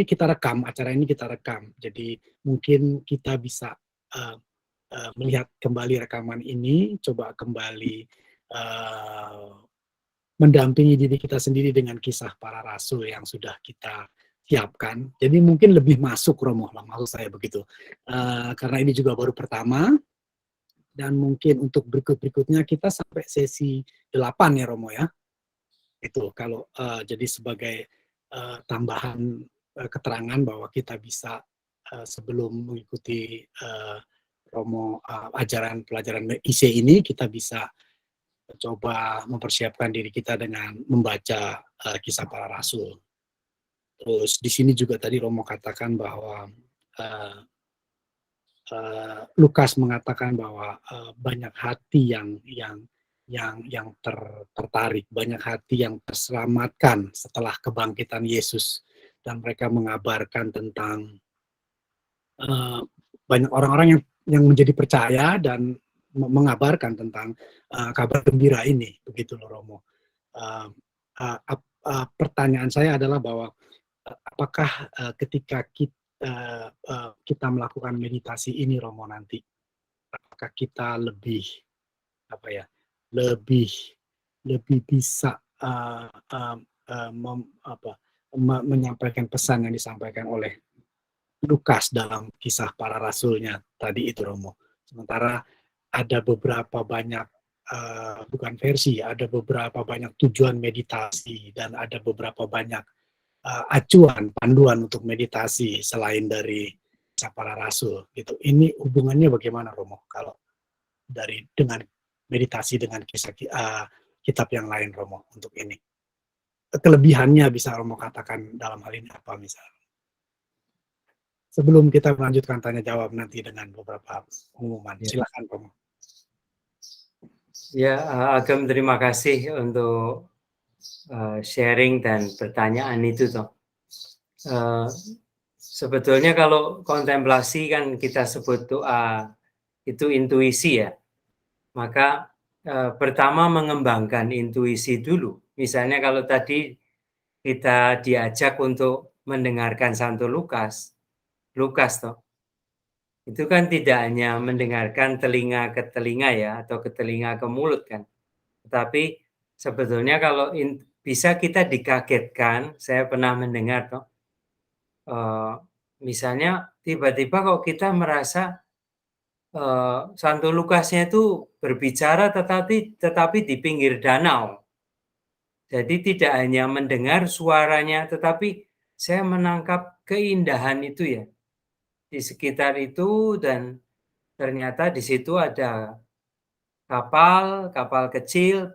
[SPEAKER 1] kita rekam, acara ini kita rekam. Jadi mungkin kita bisa melihat kembali rekaman ini, coba kembali mendampingi diri kita sendiri dengan kisah para rasul yang sudah kita siapkan. Jadi mungkin lebih masuk, Romo, maksud saya begitu. Karena ini juga baru pertama, dan mungkin untuk berikut-berikutnya kita sampai sesi 8 ya, Romo ya. Itu kalau jadi sebagai tambahan keterangan bahwa kita bisa sebelum mengikuti Romo ajaran pelajaran IC ini, kita bisa coba mempersiapkan diri kita dengan membaca Kisah Para Rasul. Terus di sini juga tadi Romo katakan bahwa Lukas mengatakan bahwa banyak hati yang tertarik, banyak hati yang terselamatkan setelah kebangkitan Yesus, dan mereka mengabarkan tentang banyak orang-orang yang menjadi percaya dan mengabarkan tentang kabar gembira ini, begitu loh Romo. Pertanyaan saya adalah bahwa apakah ketika kita melakukan meditasi ini Romo nanti, apakah kita lebih lebih bisa menyampaikan pesan yang disampaikan oleh Lukas dalam Kisah Para Rasulnya tadi itu Romo. Sementara ada beberapa banyak bukan versi, ada beberapa banyak tujuan meditasi dan ada beberapa banyak acuan, panduan untuk meditasi selain dari Kisah Para Rasul gitu. Ini hubungannya bagaimana Romo kalau dengan meditasi dengan kisah kitab yang lain Romo untuk ini? Kelebihannya bisa Romo katakan dalam hal ini apa misalnya? Sebelum kita melanjutkan tanya jawab nanti dengan beberapa pengumuman. Silakan Romo.
[SPEAKER 2] Ya, Agam terima kasih untuk sharing dan pertanyaan itu toh. Sebetulnya kalau kontemplasi kan kita sebut doa itu intuisi ya. Maka pertama mengembangkan intuisi dulu. Misalnya kalau tadi kita diajak untuk mendengarkan Santo Lukas toh. Itu kan tidak hanya mendengarkan telinga ke telinga ya, atau ke telinga ke mulut kan. Tetapi sebetulnya kalau bisa kita dikagetkan, saya pernah mendengar toh, misalnya tiba-tiba kok kita merasa Santo Lukasnya itu berbicara tetapi di pinggir danau. Jadi tidak hanya mendengar suaranya, tetapi saya menangkap keindahan itu ya di sekitar itu, dan ternyata di situ ada kapal kecil,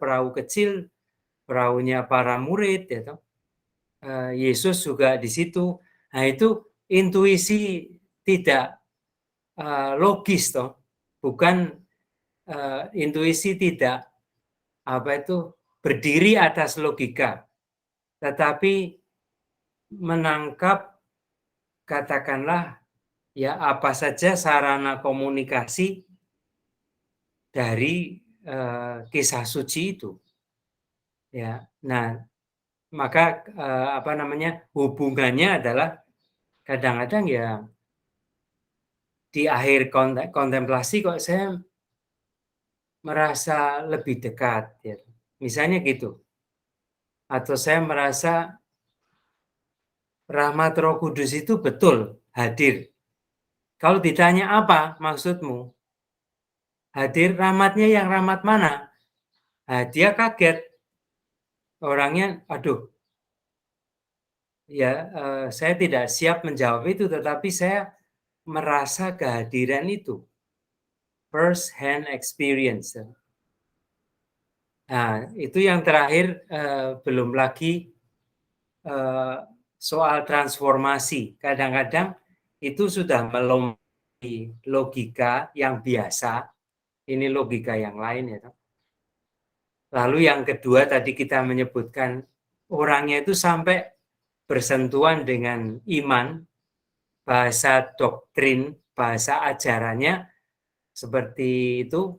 [SPEAKER 2] perahunya para murid, ya toh. Yesus juga di situ. Nah itu intuisi tidak logis toh, bukan intuisi tidak berdiri atas logika, tetapi menangkap katakanlah ya apa saja sarana komunikasi dari kisah suci itu. Ya, nah maka hubungannya adalah kadang-kadang ya di akhir kontemplasi kok saya merasa lebih dekat, ya. Misalnya gitu. Atau saya merasa rahmat Roh Kudus itu betul hadir. Kalau ditanya apa maksudmu? Hadir rahmatnya yang rahmat mana? Nah, dia kaget. Orangnya, aduh, ya saya tidak siap menjawab itu, tetapi saya merasa kehadiran itu. First hand experience. Nah, itu yang terakhir, belum lagi soal transformasi. Kadang-kadang itu sudah melampaui logika yang biasa. Ini logika yang lain ya. Lalu yang kedua tadi kita menyebutkan orangnya itu sampai bersentuhan dengan iman, bahasa doktrin, bahasa ajarannya seperti itu,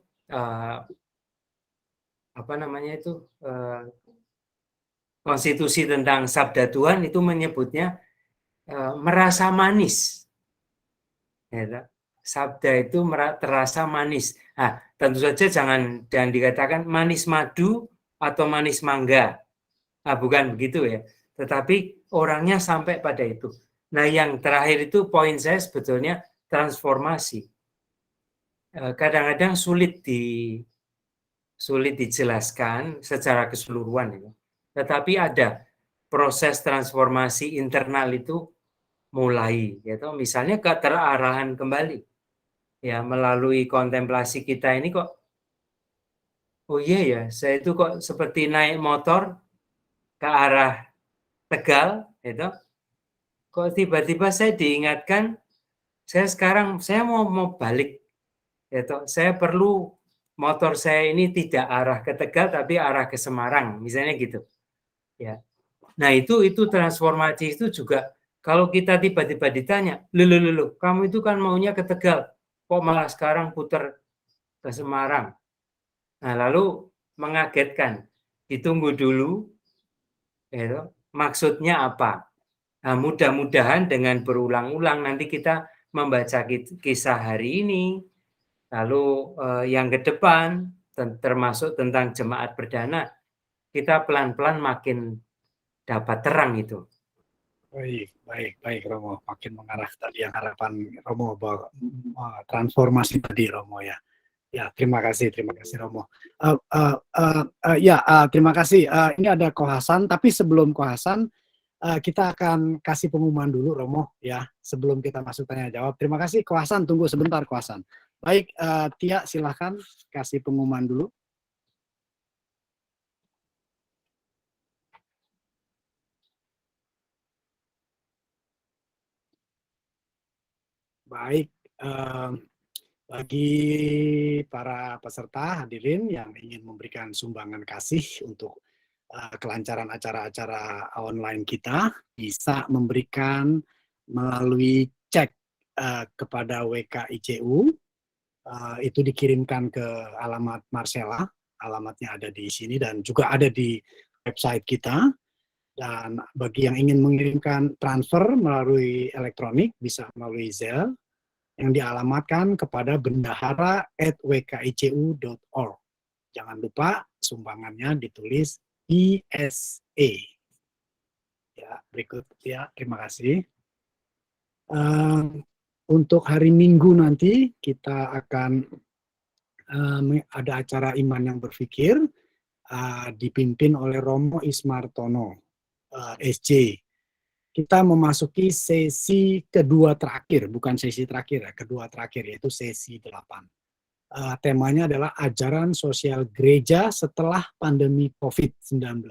[SPEAKER 2] konstitusi tentang sabda Tuhan itu menyebutnya merasa manis. Ya, sabda itu terasa manis. Nah, tentu saja jangan dikatakan manis madu atau manis mangga. Nah, bukan begitu ya. Tetapi orangnya sampai pada itu. Nah, yang terakhir itu poin saya sebetulnya transformasi. Kadang-kadang sulit dijelaskan secara keseluruhan. Ya. tetapi ada proses transformasi internal itu mulai, yaitu misalnya keterarahan kembali, ya melalui kontemplasi kita ini kok, oh iya ya, saya itu kok seperti naik motor ke arah Tegal, itu kok tiba-tiba saya diingatkan, saya mau balik, itu saya perlu motor saya ini tidak arah ke Tegal tapi arah ke Semarang, misalnya gitu, ya. Nah itu transformasi itu juga kalau kita tiba-tiba ditanya, loh, kamu itu kan maunya ke Tegal, kok malah sekarang putar ke Semarang. Nah lalu mengagetkan, ditunggu dulu, ya, maksudnya apa? Nah, mudah-mudahan dengan berulang-ulang nanti kita membaca kisah hari ini, lalu yang ke depan, termasuk tentang jemaat perdana, kita pelan-pelan makin dapat terang itu.
[SPEAKER 1] Baik Romo. Makin mengarah tadi yang harapan Romo bahwa transformasi tadi Romo ya. Ya, terima kasih Romo. Terima kasih. Ini ada Kohasan, tapi sebelum Kohasan kita akan kasih pengumuman dulu Romo ya, sebelum kita masuk tanya jawab. Terima kasih Kohasan, tunggu sebentar Kohasan. Baik, Tia silahkan kasih pengumuman dulu. Baik, bagi para peserta hadirin yang ingin memberikan sumbangan kasih untuk kelancaran acara-acara online kita, bisa memberikan melalui cek kepada WKICU, itu dikirimkan ke alamat Marcella, alamatnya ada di sini dan juga ada di website kita. Dan bagi yang ingin mengirimkan transfer melalui elektronik, bisa melalui Zelle, yang dialamatkan kepada bendahara@wkicu.org. Jangan lupa sumbangannya ditulis ISE. Ya, berikut ya, terima kasih. Untuk hari Minggu nanti kita akan ada acara Iman yang Berpikir, dipimpin oleh Romo Ismartono, SJ. Kita memasuki sesi kedua terakhir, bukan sesi terakhir ya, kedua terakhir yaitu sesi 8. Temanya adalah ajaran sosial gereja setelah pandemi COVID-19.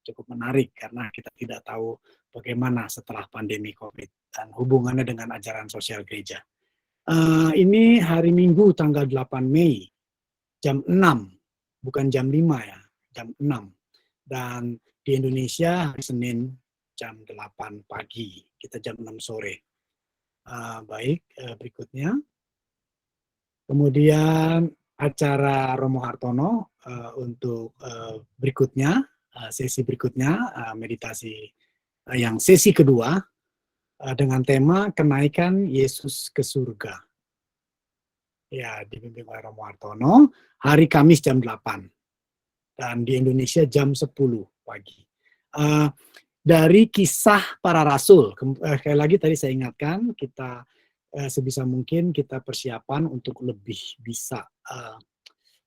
[SPEAKER 1] Cukup menarik karena kita tidak tahu bagaimana setelah pandemi COVID dan hubungannya dengan ajaran sosial gereja. Ini hari Minggu tanggal 8 Mei, jam 6, bukan jam 5 ya, jam 6. Dan di Indonesia hari Senin jam 8 pagi, kita jam 6 sore. Berikutnya. Kemudian acara Romo Hartono untuk berikutnya, sesi berikutnya, meditasi yang sesi kedua, dengan tema kenaikan Yesus ke surga. Ya, dibimbing oleh Romo Hartono, hari Kamis jam 8. Dan di Indonesia jam 10 pagi. Dari kisah para rasul, sekali lagi tadi saya ingatkan, kita sebisa mungkin kita persiapan untuk lebih bisa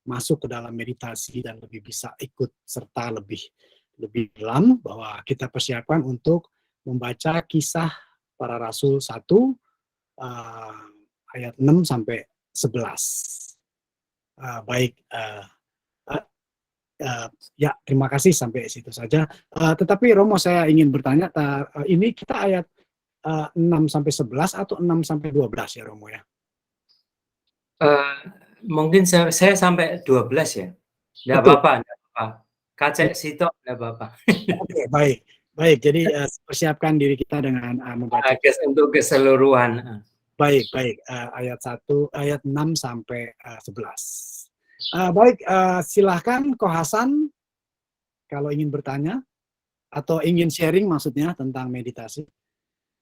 [SPEAKER 1] masuk ke dalam meditasi dan lebih bisa ikut serta lebih dalam, bahwa kita persiapkan untuk membaca kisah para rasul 1 ayat 6 sampai 11. Ya, terima kasih sampai situ saja. Tetapi Romo, saya ingin bertanya, ini kita ayat 6 sampai 11 atau 6 sampai 12 ya Romo ya?
[SPEAKER 2] Mungkin saya sampai 12 ya. Enggak apa-apa. Kacek sitok enggak apa-apa.
[SPEAKER 1] Oke, baik. Jadi persiapkan diri kita dengan membaca
[SPEAKER 2] untuk keseluruhan.
[SPEAKER 1] Baik. Ayat 6 sampai 11. Baik, silahkan Kohasan kalau ingin bertanya atau ingin sharing maksudnya tentang meditasi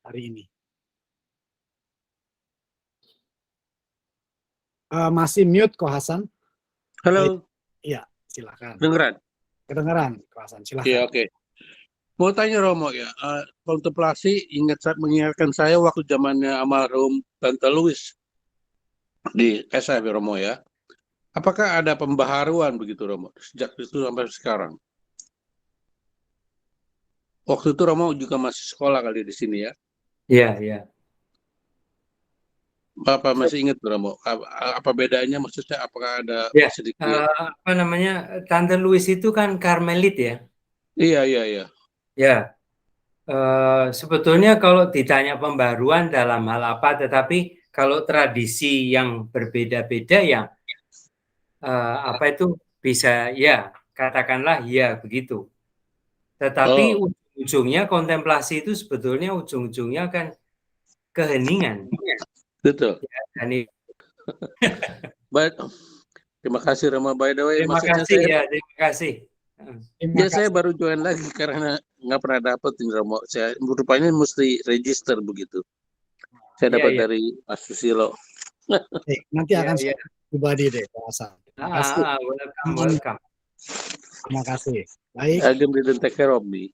[SPEAKER 1] hari ini. Masih mute Kohasan.
[SPEAKER 3] Halo.
[SPEAKER 1] Iya, silahkan. Kedengeran Kohasan, silahkan.
[SPEAKER 3] Iya, oke. Mau tanya Romo ya, kontemplasi mengingatkan saya waktu zamannya almarhum Tante Louis di SF Romo ya. Apakah ada pembaharuan begitu Romo sejak itu sampai sekarang? Waktu itu Romo juga masih sekolah kali di sini ya.
[SPEAKER 2] Ya, ya.
[SPEAKER 3] Apa masih ingat Romo? Apa bedanya maksudnya? Apakah ada
[SPEAKER 2] Ya,
[SPEAKER 3] sedikit?
[SPEAKER 2] apa namanya, Tante Louis itu kan Karmelit ya.
[SPEAKER 3] Iya, iya, iya.
[SPEAKER 2] Ya, sebetulnya kalau ditanya pembaruan dalam hal apa, tetapi kalau tradisi yang berbeda-beda ya, apa itu bisa ya, katakanlah ya begitu. Tetapi
[SPEAKER 3] Oh,
[SPEAKER 2] ujung-ujungnya kontemplasi itu sebetulnya ujung-ujungnya kan keheningan.
[SPEAKER 3] betul.
[SPEAKER 2] Ya, dan
[SPEAKER 3] Baik, terima kasih Romo. By the way,
[SPEAKER 2] terima
[SPEAKER 3] maksudnya
[SPEAKER 2] kasih
[SPEAKER 3] saya
[SPEAKER 2] ya, terima kasih.
[SPEAKER 1] Terima
[SPEAKER 3] saya
[SPEAKER 1] kasih.
[SPEAKER 3] baru join lagi karena nggak pernah dapat ini Romo. Saya rupanya mesti register begitu. Saya
[SPEAKER 2] Iya,
[SPEAKER 3] dapat
[SPEAKER 2] iya,
[SPEAKER 3] dari Mas Susilo.
[SPEAKER 1] Nanti
[SPEAKER 2] iya,
[SPEAKER 1] akan
[SPEAKER 2] iya.
[SPEAKER 1] saya pribadi deh, Pak Hasan. Terima kasih.
[SPEAKER 2] Welcome,
[SPEAKER 1] Teman,
[SPEAKER 2] welcome.
[SPEAKER 1] terima kasih. Baik,
[SPEAKER 3] Agam didn't take care of me.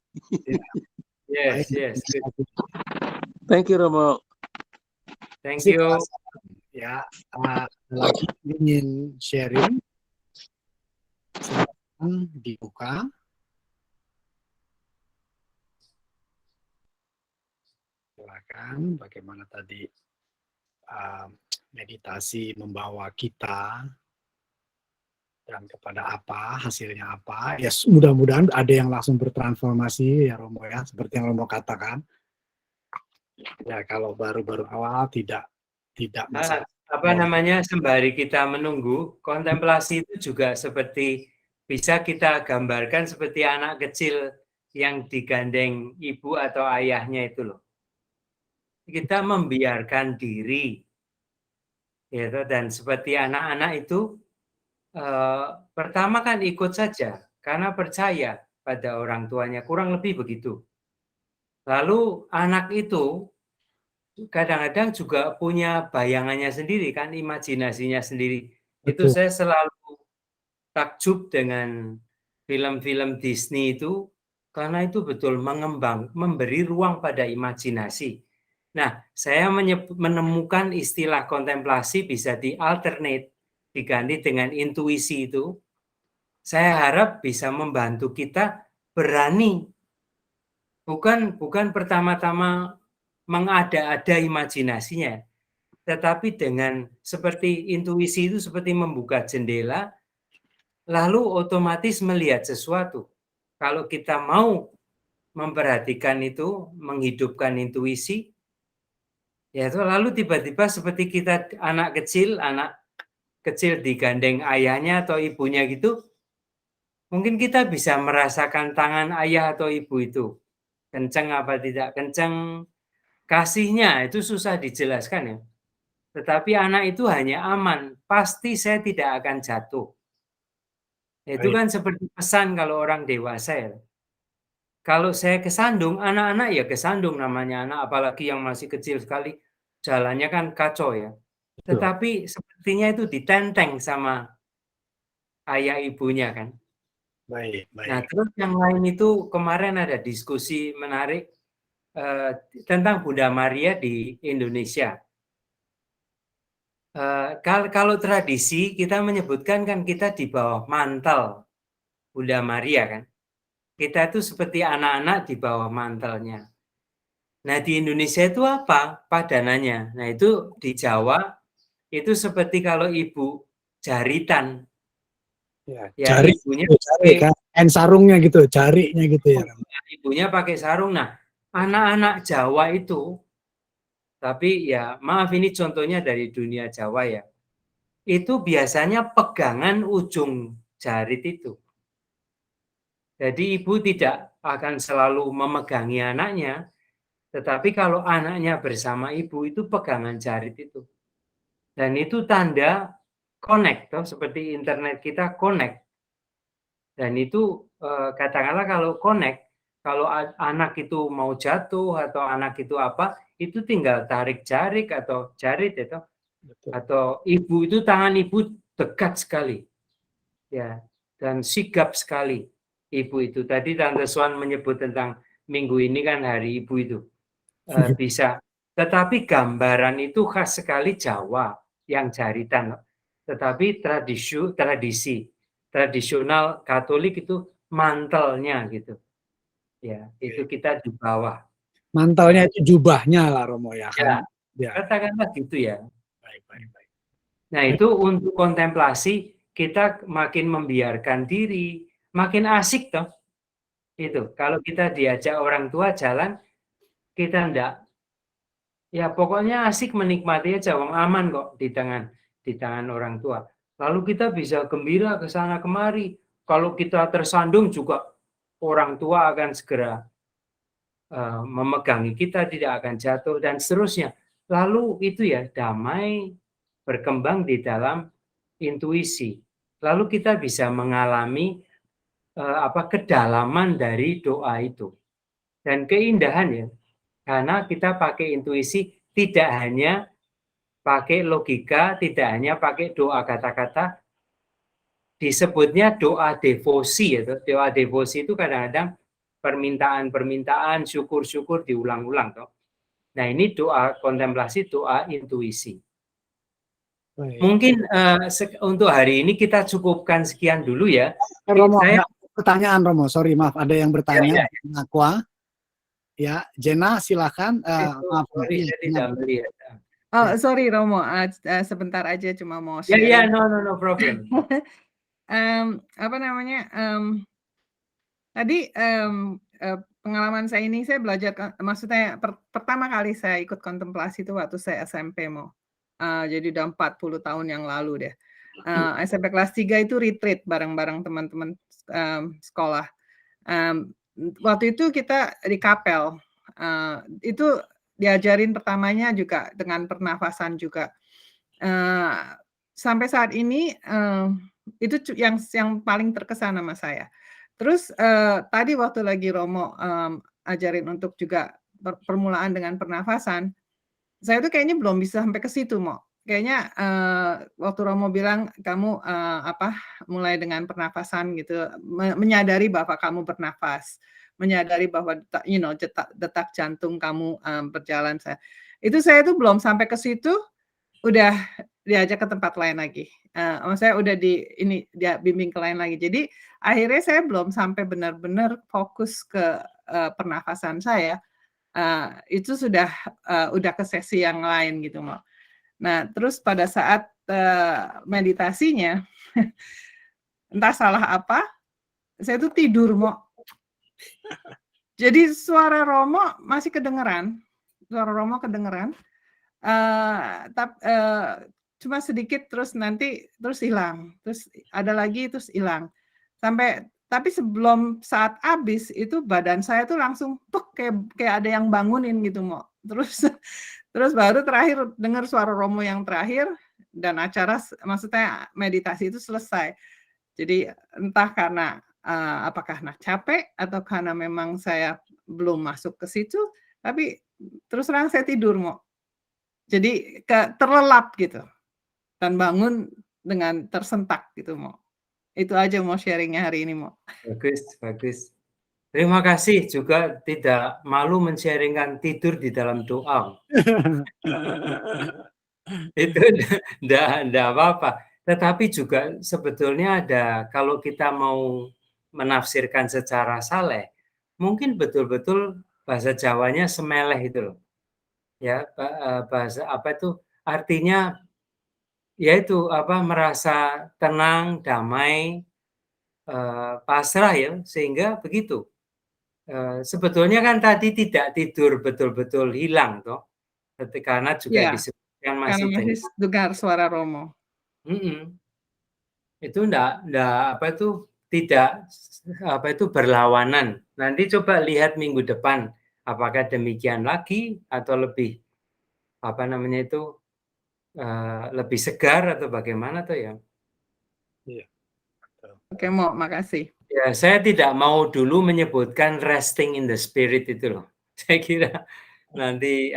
[SPEAKER 1] ya, baik.
[SPEAKER 2] Yes, yes, good.
[SPEAKER 3] Thank you Romo.
[SPEAKER 2] Thank
[SPEAKER 1] Terima kasih, Pak
[SPEAKER 2] you.
[SPEAKER 1] Hasan. Ya, lagi ingin sharing, silakan dibuka. Silakan, bagaimana tadi meditasi membawa kita dan kepada apa, hasilnya apa. Ya mudah-mudahan ada yang langsung bertransformasi ya Romo ya, seperti yang Romo katakan. Ya kalau baru-baru awal tidak masalah.
[SPEAKER 2] Apa namanya, sembari kita menunggu, kontemplasi itu juga seperti bisa kita gambarkan seperti anak kecil yang digandeng ibu atau ayahnya itu loh. Kita membiarkan diri, gitu, dan seperti anak-anak itu pertama kan ikut saja karena percaya pada orang tuanya, kurang lebih begitu. Lalu anak itu kadang-kadang juga punya bayangannya sendiri kan, imajinasinya sendiri. Itu
[SPEAKER 1] Betul.
[SPEAKER 2] saya selalu takjub dengan film-film Disney itu karena itu betul memberi ruang pada imajinasi. Nah, saya menemukan istilah kontemplasi bisa di-alternate, diganti dengan intuisi itu. Saya harap bisa membantu kita berani, bukan pertama-tama mengada-ada imajinasinya, tetapi dengan seperti intuisi itu seperti membuka jendela, lalu otomatis melihat sesuatu. Kalau kita mau memperhatikan itu, menghidupkan intuisi, ya itu lalu tiba-tiba seperti kita anak kecil digandeng ayahnya atau ibunya gitu, mungkin kita bisa merasakan tangan ayah atau ibu itu kencang apa tidak kencang, kasihnya itu susah dijelaskan ya. Tetapi anak itu hanya aman, pasti saya tidak akan jatuh. Itu
[SPEAKER 1] Baik.
[SPEAKER 2] kan seperti pesan kalau orang dewasa ya. Kalau saya kesandung, anak-anak ya kesandung namanya anak, apalagi yang masih kecil sekali, jalannya kan kacau ya.
[SPEAKER 1] Betul.
[SPEAKER 2] Tetapi sepertinya itu ditenteng sama ayah ibunya kan.
[SPEAKER 1] Baik,
[SPEAKER 2] Nah,
[SPEAKER 1] baik.
[SPEAKER 2] terus yang lain itu kemarin ada diskusi menarik tentang Bunda Maria di Indonesia. Kalau tradisi kita menyebutkan kan kita di bawah mantel Bunda Maria kan. Kita itu seperti anak-anak di bawah mantelnya. Nah, di Indonesia itu apa padanannya? Nah, itu di Jawa itu seperti kalau ibu jaritan.
[SPEAKER 1] Ya,
[SPEAKER 2] Ya,
[SPEAKER 1] jari,
[SPEAKER 2] ibunya
[SPEAKER 1] jari kan, sarungnya gitu, jarinya gitu ya.
[SPEAKER 2] ibunya pakai sarung. Nah, anak-anak Jawa itu, tapi ya maaf ini contohnya dari dunia Jawa ya. Itu biasanya pegangan ujung jarit itu. Jadi ibu tidak akan selalu memegangi anaknya, tetapi kalau anaknya bersama ibu itu pegangan jarit itu. Dan itu tanda connect, toh, seperti internet kita connect. Dan itu katakanlah kalau connect, kalau anak itu mau jatuh atau anak itu apa, itu tinggal tarik jarik atau jarit itu,
[SPEAKER 1] Betul.
[SPEAKER 2] atau ibu itu tangan ibu dekat sekali, ya, dan sigap sekali ibu itu. Tadi Tante Swan menyebut tentang minggu ini kan hari ibu itu bisa. Tetapi gambaran itu khas sekali Jawa yang jaritan. Tetapi tradisional Katolik itu mantelnya gitu. Ya, itu kita di bawah.
[SPEAKER 1] Mantelnya itu jubahnya lah Romo ya kan.
[SPEAKER 2] Ya,
[SPEAKER 1] Ya,
[SPEAKER 2] katakanlah gitu ya.
[SPEAKER 1] baik.
[SPEAKER 2] Nah, itu untuk kontemplasi kita makin membiarkan diri, makin asik toh. Itu kalau kita diajak orang tua jalan, kita enggak. Ya pokoknya asik menikmati aja, wong aman kok di tangan orang tua. Lalu kita bisa gembira ke sana kemari. Kalau kita tersandung juga orang tua akan segera memegangi kita, tidak akan jatuh dan seterusnya. Lalu itu ya damai berkembang di dalam intuisi. Lalu kita bisa mengalami kedalaman dari doa itu dan keindahan ya. Karena kita pakai intuisi, tidak hanya pakai logika, tidak hanya pakai doa kata-kata, disebutnya doa devosi ya. Doa devosi itu kadang-kadang permintaan-permintaan, syukur-syukur diulang-ulang toh. Nah, ini doa kontemplasi, doa intuisi.
[SPEAKER 1] Baik.
[SPEAKER 2] Mungkin untuk hari ini kita cukupkan sekian dulu ya.
[SPEAKER 1] Romo,
[SPEAKER 2] Saya
[SPEAKER 1] pertanyaan Romo, sorry maaf ada yang bertanya.
[SPEAKER 2] Ya.
[SPEAKER 1] Aqua. Ya, Jena silakan. Maaf,
[SPEAKER 2] sorry, saya tidak melihat.
[SPEAKER 4] Oh, sorry Romo, sebentar aja cuma mau
[SPEAKER 2] Ya,
[SPEAKER 4] sharing.
[SPEAKER 2] no problem.
[SPEAKER 4] Apa namanya? Tadi pengalaman saya ini saya belajar, maksudnya pertama kali saya ikut kontemplasi itu waktu saya SMP mau. Jadi udah 40 tahun yang lalu deh. SMP kelas 3 itu retreat bareng-bareng teman-teman sekolah. Waktu itu kita di kapel. Itu diajarin pertamanya juga dengan pernafasan juga. Sampai saat ini itu yang paling terkesan sama saya. Terus tadi waktu lagi Romo ajarin untuk juga permulaan dengan pernafasan, saya tuh kayaknya belum bisa sampai ke situ, Mo. Kayaknya waktu Romo bilang kamu mulai dengan pernafasan gitu, menyadari bahwa kamu bernafas, menyadari bahwa detak jantung kamu berjalan. Saya tuh belum sampai ke situ, udah diajak ke tempat lain lagi. Saya udah dia bimbing ke lain lagi. Jadi akhirnya saya belum sampai benar-benar fokus ke pernafasan saya. Itu sudah udah ke sesi yang lain gitu, Mo. Nah, terus pada saat meditasinya, entah salah apa, saya tuh tidur, Mo. Jadi suara Romo masih kedengeran, cuma sedikit terus hilang, terus ada lagi terus hilang. Tapi sebelum saat habis itu badan saya tuh langsung kayak ada yang bangunin gitu, Mo. Terus baru terakhir dengar suara Romo yang terakhir dan acara maksudnya meditasi itu selesai. Jadi entah karena apakah capek atau karena memang saya belum masuk ke situ, tapi terus terang saya tidur, Mo. Jadi terlelap gitu dan bangun dengan tersentak gitu, Mo. Itu aja mau sharingnya hari ini, Mo.
[SPEAKER 2] Bagus. Terima kasih juga tidak malu men-sharingkan tidur di dalam doa. Itu enggak apa-apa. Tetapi juga sebetulnya ada, kalau kita mau menafsirkan secara saleh, mungkin betul-betul bahasa Jawanya semeleh itu loh. Ya, bahasa artinya yaitu merasa tenang, damai, pasrah ya, sehingga begitu. Sebetulnya kan tadi tidak tidur betul-betul hilang toh, karena juga disebutkan masih
[SPEAKER 4] dengar suara Romo.
[SPEAKER 2] Itu tidak berlawanan. Nanti coba lihat minggu depan apakah demikian lagi atau lebih lebih segar atau bagaimana tuh ya.
[SPEAKER 1] Iya.
[SPEAKER 4] Oke, Mo, makasih.
[SPEAKER 2] Ya, saya tidak mau dulu menyebutkan resting in the spirit itu loh. Saya kira nanti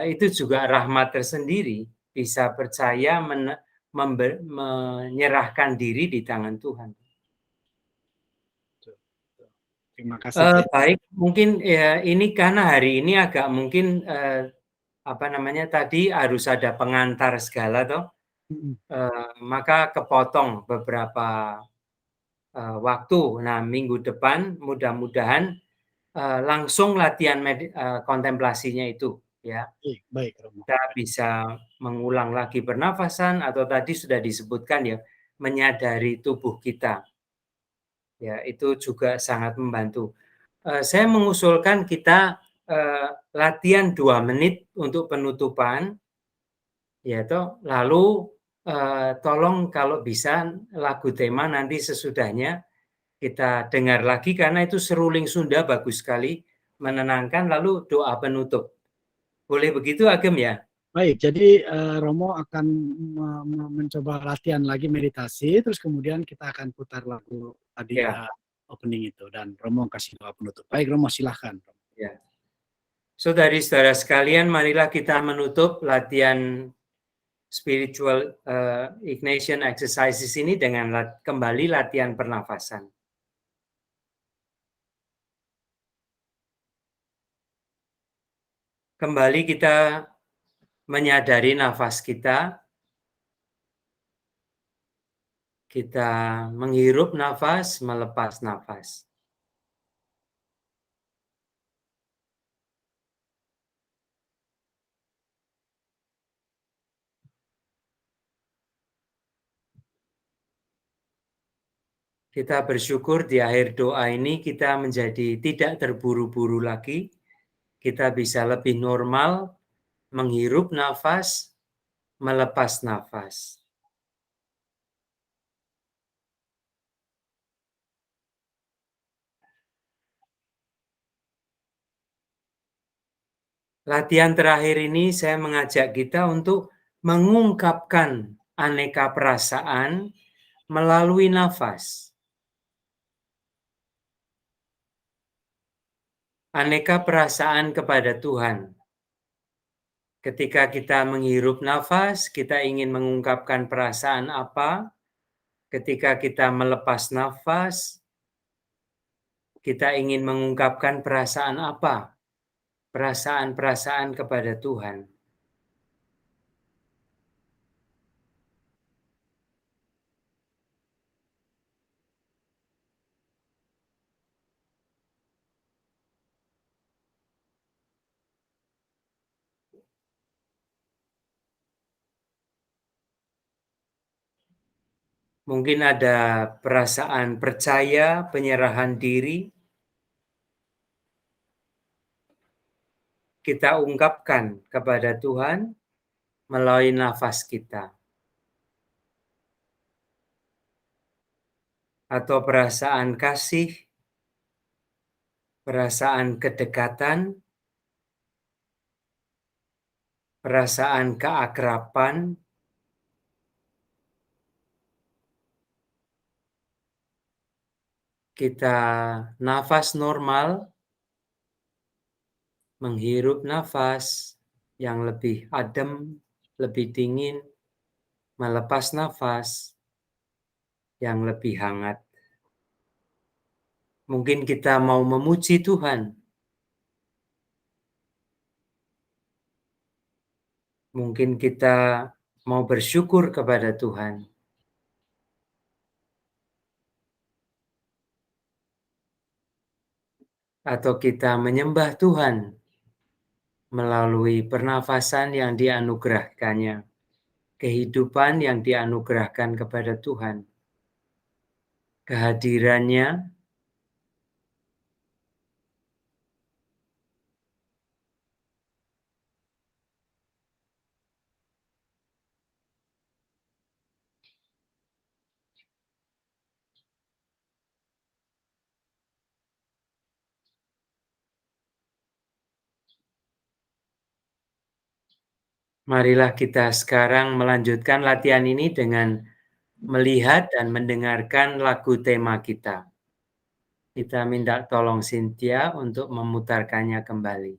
[SPEAKER 2] itu juga rahmat tersendiri, bisa percaya menyerahkan diri di tangan Tuhan.
[SPEAKER 1] Terima kasih.
[SPEAKER 2] Baik, mungkin ya ini karena hari ini agak mungkin tadi harus ada pengantar segala toh. Maka kepotong beberapa waktu. Nah, minggu depan mudah-mudahan langsung latihan kontemplasinya itu, ya.
[SPEAKER 1] Baik, Romo.
[SPEAKER 2] Kita bisa mengulang lagi pernafasan atau tadi sudah disebutkan ya, menyadari tubuh kita. Ya, itu juga sangat membantu. Saya mengusulkan kita latihan 2 menit untuk penutupan, ya toh. Lalu tolong kalau bisa lagu tema nanti sesudahnya kita dengar lagi karena itu seruling Sunda bagus sekali, menenangkan, lalu doa penutup. Boleh begitu Agem ya?
[SPEAKER 1] Baik, jadi Romo akan mencoba latihan lagi meditasi, terus kemudian kita akan putar lagu tadi
[SPEAKER 2] Ya.
[SPEAKER 1] opening itu, dan Romo kasih doa penutup. Baik, Romo silahkan.
[SPEAKER 2] Ya. Saudari-saudara sekalian, marilah kita menutup latihan spiritual ignition exercises ini dengan kembali latihan pernafasan. Kembali kita menyadari nafas kita. Kita menghirup nafas, melepas nafas. Kita bersyukur di akhir doa ini kita menjadi tidak terburu-buru lagi. Kita bisa lebih normal, menghirup nafas, melepas nafas. Latihan terakhir ini saya mengajak kita untuk mengungkapkan aneka perasaan melalui nafas. Aneka perasaan kepada Tuhan. Ketika kita menghirup nafas, kita ingin mengungkapkan perasaan apa? Ketika kita melepas nafas, kita ingin mengungkapkan perasaan apa? Perasaan-perasaan kepada Tuhan. Mungkin ada perasaan percaya, penyerahan diri. Kita ungkapkan kepada Tuhan melalui nafas kita. Atau perasaan kasih, perasaan kedekatan, perasaan keakraban, kita nafas normal, menghirup nafas yang lebih adem, lebih dingin, melepas nafas yang lebih hangat. Mungkin kita mau memuji Tuhan. Mungkin kita mau bersyukur kepada Tuhan. Atau kita menyembah Tuhan melalui pernafasan yang dianugerahkannya, kehidupan yang dianugerahkan kepada Tuhan, kehadirannya, marilah kita sekarang melanjutkan latihan ini dengan melihat dan mendengarkan lagu tema kita. Kita minta tolong Cynthia untuk memutarkannya kembali.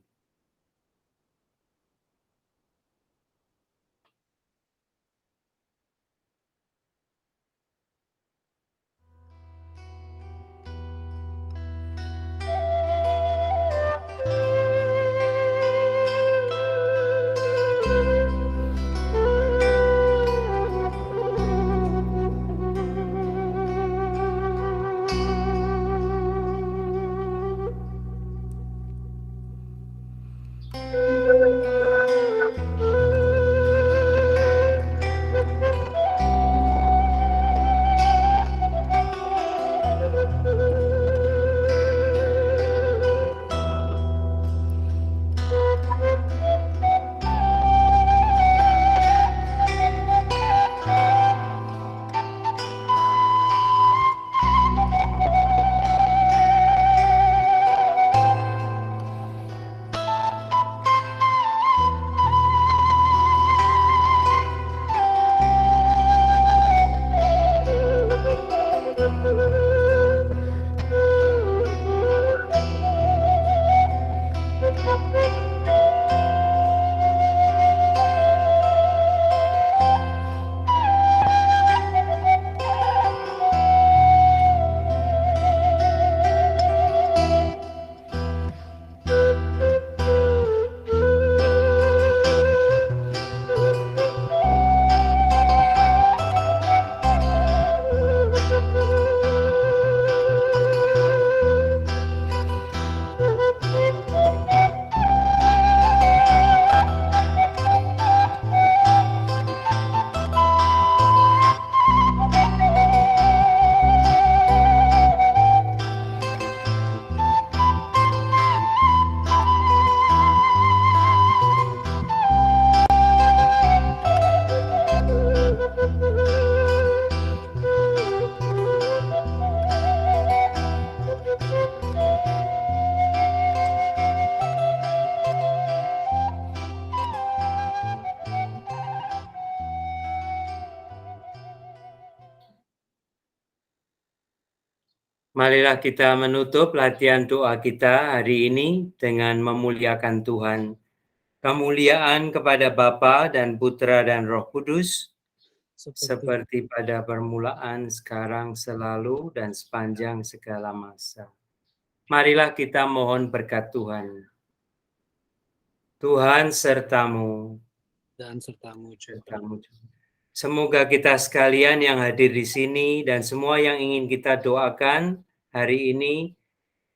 [SPEAKER 2] Marilah kita menutup latihan doa kita hari ini dengan memuliakan Tuhan. Kemuliaan kepada Bapa dan Putra dan Roh Kudus, seperti pada permulaan, sekarang, selalu, dan sepanjang segala masa. Marilah kita mohon berkat Tuhan. Tuhan sertamu.
[SPEAKER 1] dan sertamu juga.
[SPEAKER 2] Sertamu juga. Semoga kita sekalian yang hadir di sini dan semua yang ingin kita doakan hari ini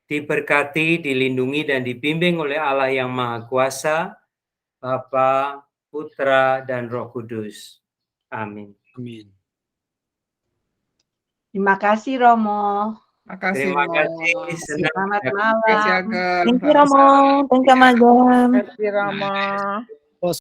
[SPEAKER 2] diberkati, dilindungi, dan dibimbing oleh Allah yang Maha Kuasa, Bapa, Putra, dan Roh Kudus. Amin.
[SPEAKER 1] Amin.
[SPEAKER 5] Terima kasih Romo.
[SPEAKER 4] Makasih,
[SPEAKER 2] Terima
[SPEAKER 4] Romo.
[SPEAKER 2] kasih. Senang
[SPEAKER 5] Selamat
[SPEAKER 2] bisa
[SPEAKER 5] malam.
[SPEAKER 4] Makasih, Ageng.
[SPEAKER 6] Thank you Romo, thank you Magam.
[SPEAKER 7] Terima kasih Rama.